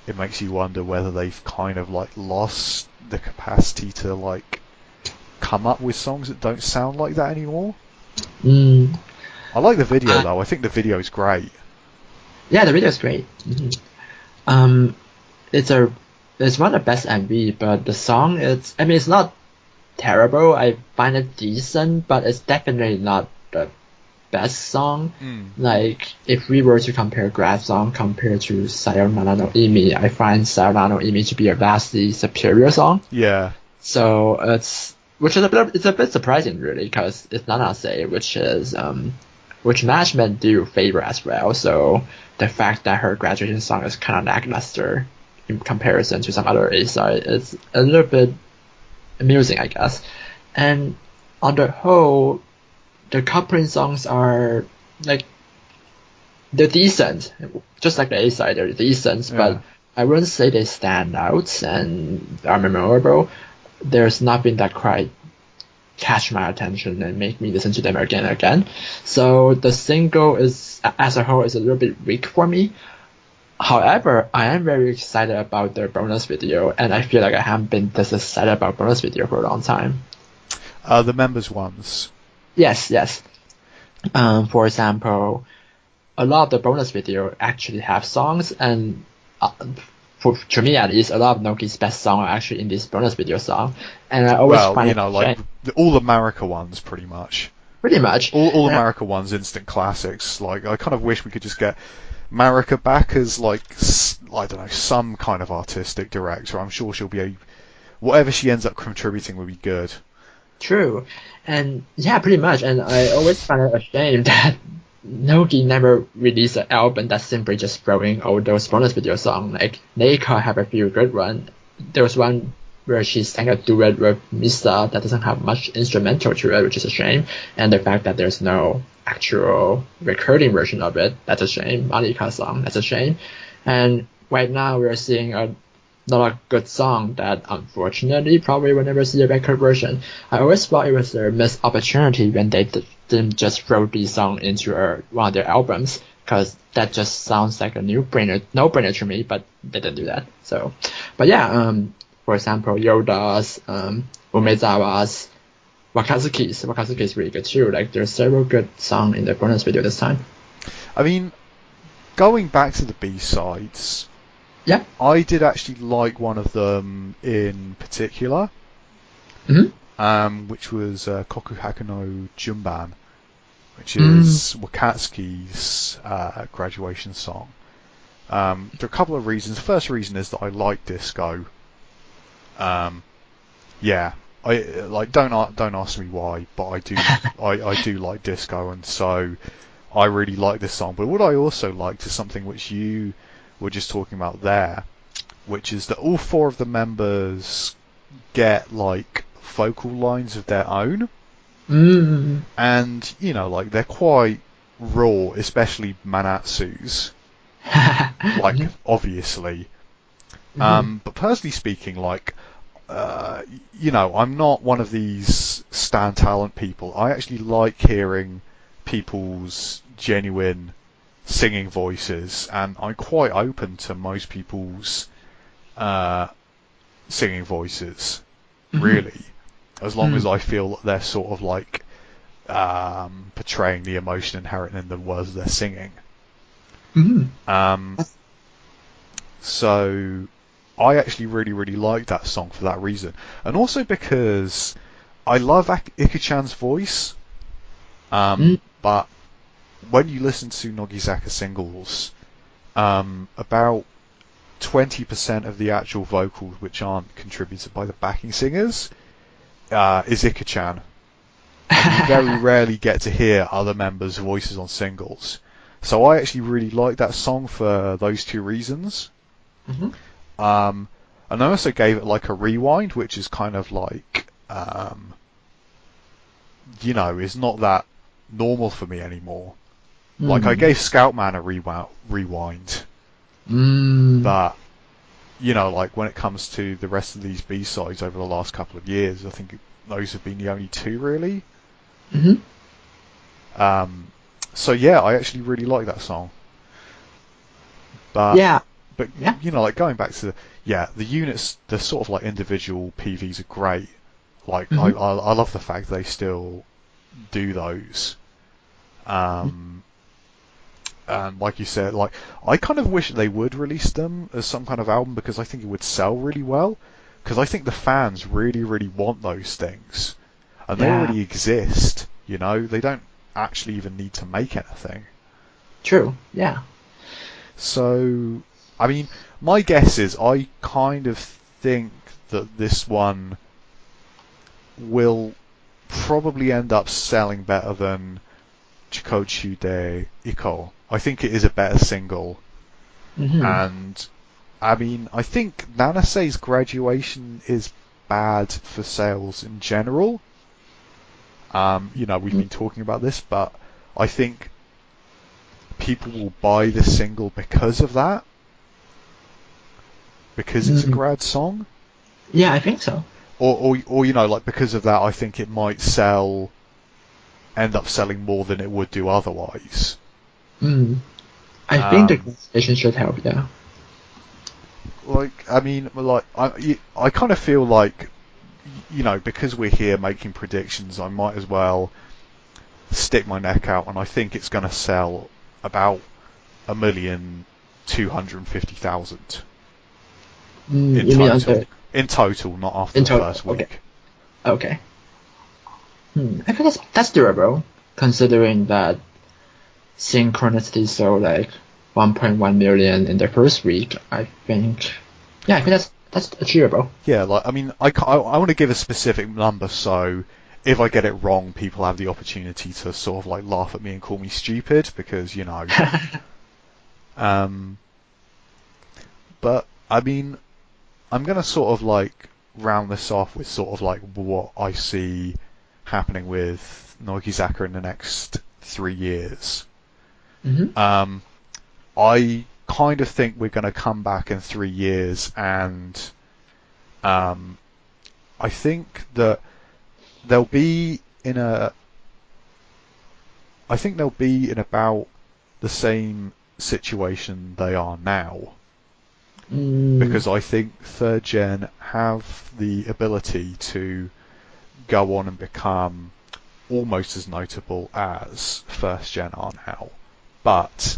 it makes you wonder whether they've kind of like lost the capacity to like come up with songs that don't sound like that anymore. Mm. I like the video Uh, though. I think the video is great. yeah, the video is great. Um, it's a it's one of the best MV, but the song it's not terrible. I find it decent, but it's definitely not the best song. Like, if we were to compare Grad song compared to Sayonara no Imi, I find Sayonara no Imi to be a vastly superior song. Yeah. So it's a bit surprising really, because it's Nanase, which management do favor as well. So the fact that her graduation song is kind of lackluster in comparison to some other A-side is a little bit amusing, I guess. And on the whole, the coupling songs are like, they're decent, just like the A-side, they're decent, but I wouldn't say they stand out and are memorable. There's nothing that quite catch my attention and make me listen to them again and again. So the single is, as a whole, is a little bit weak for me. However, I am very excited about their bonus video, and I feel like I haven't been this excited about bonus video for a long time. The members ones. Yes. For example, a lot of the bonus video actually have songs, and to me at least, a lot of Nogi's best songs are actually in this bonus video song. And I always find it like all the America ones, pretty much. Pretty much. All America ones, instant classics. Like, I kind of wish we could just get Marika back as, like, I don't know, some kind of artistic director. I'm sure she'll be whatever she ends up contributing will be good. True. And yeah, pretty much. And I always find it a shame that Nogi never released an album that's simply just throwing all those bonus video songs. Like, Neika have a few good ones. There was one where she sang a duet with Misa that doesn't have much instrumental to it, which is a shame. And the fact that there's no actual recording version of it, that's a shame. Malika song, that's a shame. And right now we're seeing a lot of good song that unfortunately probably will never see a record version. I always thought it was their missed opportunity when they didn't just throw these songs into one of their albums, because that just sounds like a no-brainer to me, but they didn't do that. So, but yeah, for example, Yoda's, Umezawa's, Wakazuki's. Wakazuki is really good too. Like, there's several good songs in the bonus video this time. I mean, going back to the B-sides, yeah, I did actually like one of them in particular, which was Kokuhaku no Junban, which is Wakatsuki's graduation song. There are a couple of reasons. The first reason is that I like disco. Don't ask me why, but I do. I do like disco, and so I really like this song. But what I also liked is something which you were just talking about there, which is that all four of the members get like vocal lines of their own, and like they're quite raw, especially Manatsu's. Like, obviously. But personally speaking, like, I'm not one of these stan talent people. I actually like hearing people's genuine singing voices, and I'm quite open to most people's singing voices, really, as long as I feel that they're sort of like portraying the emotion inherent in the words they're singing. So I actually really, really like that song for that reason, and also because I love Ikuchan's voice, but when you listen to Nogizaka singles, about 20% of the actual vocals which aren't contributed by the backing singers is Ikuchan. You very rarely get to hear other members' voices on singles. So I actually really like that song for those two reasons. And I also gave it like a rewind, which is kind of like, is not that normal for me anymore. Like, I gave Scoutman a rewind. But, like when it comes to the rest of these B-sides over the last couple of years, I think those have been the only two really. So yeah, I actually really like that song. But like going back to the units, the sort of like individual PVs are great. Like I love the fact they still do those. And like you said, like I kind of wish they would release them as some kind of album, because I think it would sell really well. Because I think the fans really, really want those things, and they already exist. They don't actually even need to make anything. True. Yeah. So, I mean, my guess is I kind of think that this one will probably end up selling better than Chikochu de Iko. I think it is a better single. And, I mean, I think Nanasei's Graduation is bad for sales in general. We've been talking about this, but I think people will buy this single because of that. Because it's a grad song. Yeah, I think so. Or because of that, I think it might end up selling more than it would do otherwise. I think the conversation should help, yeah. I kind of feel like, because we're here making predictions, I might as well stick my neck out, and I think it's going to sell about 1,250,000 in total. In total, not after the first week. Okay. I think that's doable, considering that Synchronicity sold like 1.1 million in the first week. I think that's achievable. Yeah, I want to give a specific number, so if I get it wrong, people have the opportunity to sort of laugh at me and call me stupid, because but I mean, I'm gonna sort of round this off with sort of what I see happening with Nogizaka in the next 3 years. I kind of think we're going to come back in 3 years, and I think that they'll be in about the same situation they are now. Because I think third gen have the ability to go on and become almost as notable as first gen are now. But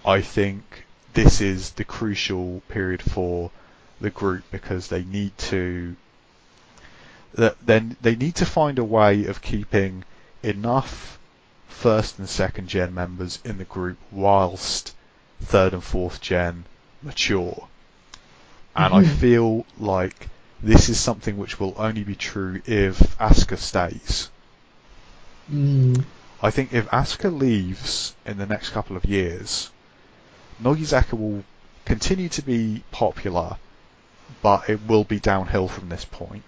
I think this is the crucial period for the group, because they need to find a way of keeping enough first and second gen members in the group whilst third and fourth gen mature. And I feel like this is something which will only be true if Asuka stays. I think if Asuka leaves in the next couple of years, Nogizaka will continue to be popular, but it will be downhill from this point.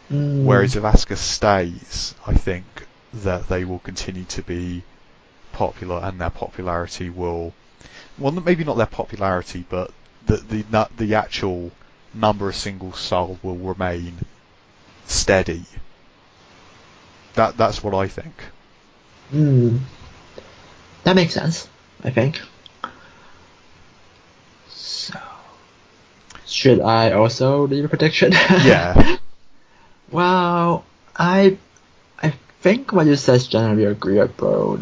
Whereas if Asuka stays, I think that they will continue to be popular, and their popularity will, well, maybe not their popularity, but the actual number of singles sold will remain steady. That's what I think. That makes sense, I think. So, should I also leave a prediction? Yeah. Well, I think what you said is generally agreeable.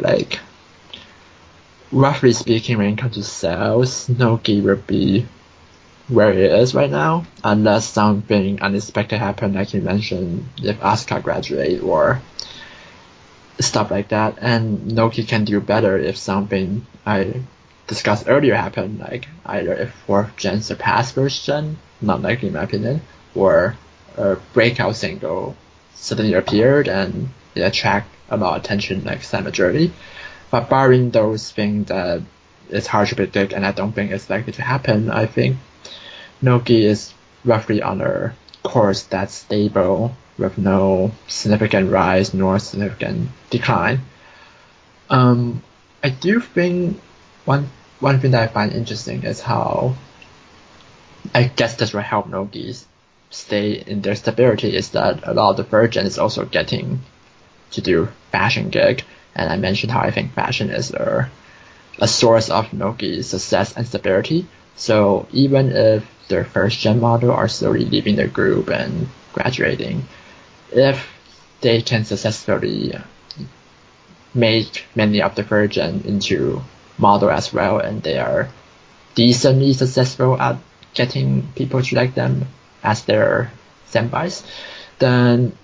Roughly speaking, when it comes to sales, Nogi will be where it is right now, unless something unexpected happens, like you mentioned, if Asuka graduate or stuff like that. And Nogi can do better if something I discussed earlier happened, like either if fourth gen surpass first gen, not likely in my opinion, or a breakout single suddenly appeared and it attract a lot of attention like Summer Journey. But barring those things that it's hard to predict, and I don't think it's likely to happen, I think Nogi is roughly on a course that's stable with no significant rise nor significant decline. I do think one thing that I find interesting is how, I guess this will help Nogis stay in their stability, is that a lot of the Virgin is also getting to do fashion gig. And I mentioned how I think fashion is a source of Nogi's success and stability. So even if their first gen model are slowly leaving the group and graduating, if they can successfully make many of the Virgin into model as well, and they are decently successful at getting people to like them as their senpais, then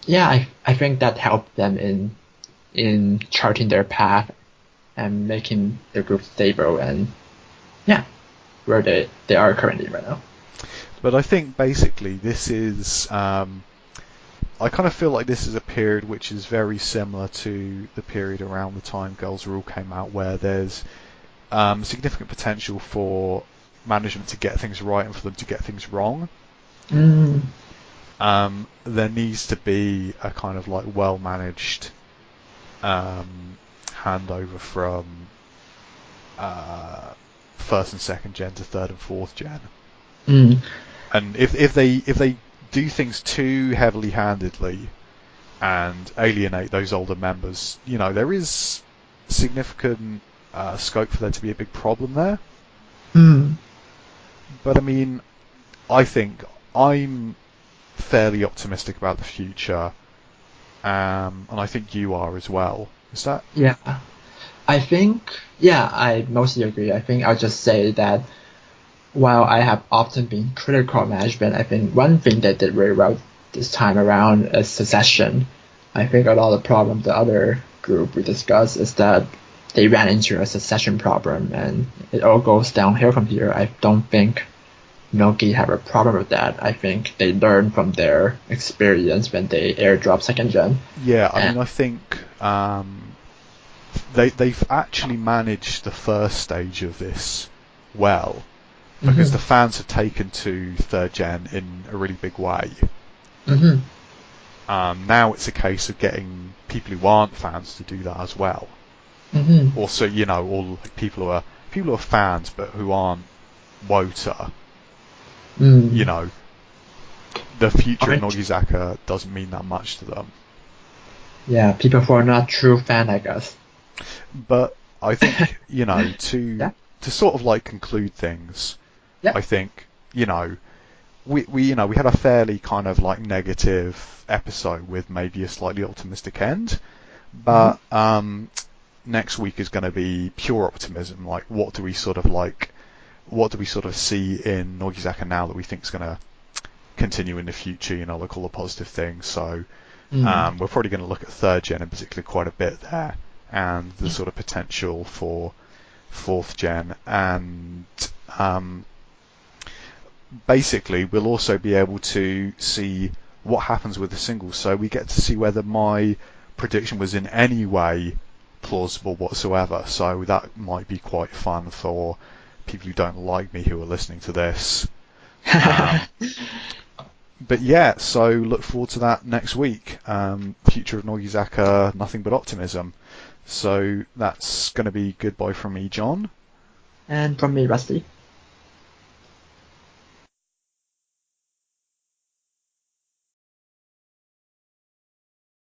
yeah, I think that helped them in in charting their path and making the group stable and where they are currently right now. But I think basically this is, I kind of feel like this is a period which is very similar to the period around the time Girls Rule came out, where there's significant potential for management to get things right and for them to get things wrong. There needs to be a kind of like well-managed handover from first and second gen to third and fourth gen. And if they do things too heavily handedly and alienate those older members, there is significant scope for there to be a big problem there. But I mean, I think I'm fairly optimistic about the future, and I think you are as well. Is that? Yeah. I think, I mostly agree. I think I'll just say that while I have often been critical of management, I think one thing they did very well this time around is succession. I think a lot of the problem the other group we discussed is that they ran into a succession problem and it all goes downhill from here. I don't think Nogi have a problem with that. I think they learned from their experience when they airdrop second gen. Yeah, I mean, I think they've actually managed the first stage of this well, because the fans have taken to third gen in a really big way. Now it's a case of getting people who aren't fans to do that as well. Also, all like people who are fans but who aren't WOTA. The future of Nogizaka doesn't mean that much to them. Yeah, people who are not true fan, I guess. But I think, to sort of like conclude things, I think, we had a fairly kind of like negative episode with maybe a slightly optimistic end, but next week is going to be pure optimism. Like, what do we sort of see in Nogizaka now that we think is going to continue in the future? Look all the positive things. So we're probably going to look at third gen in particular quite a bit there, and the sort of potential for fourth gen, and basically we'll also be able to see what happens with the singles, so we get to see whether my prediction was in any way plausible whatsoever. So that might be quite fun for people who don't like me who are listening to this. But yeah, so look forward to that next week. Future of Nogizaka, nothing but optimism. So that's going to be goodbye from me, John. And from me, Rusty.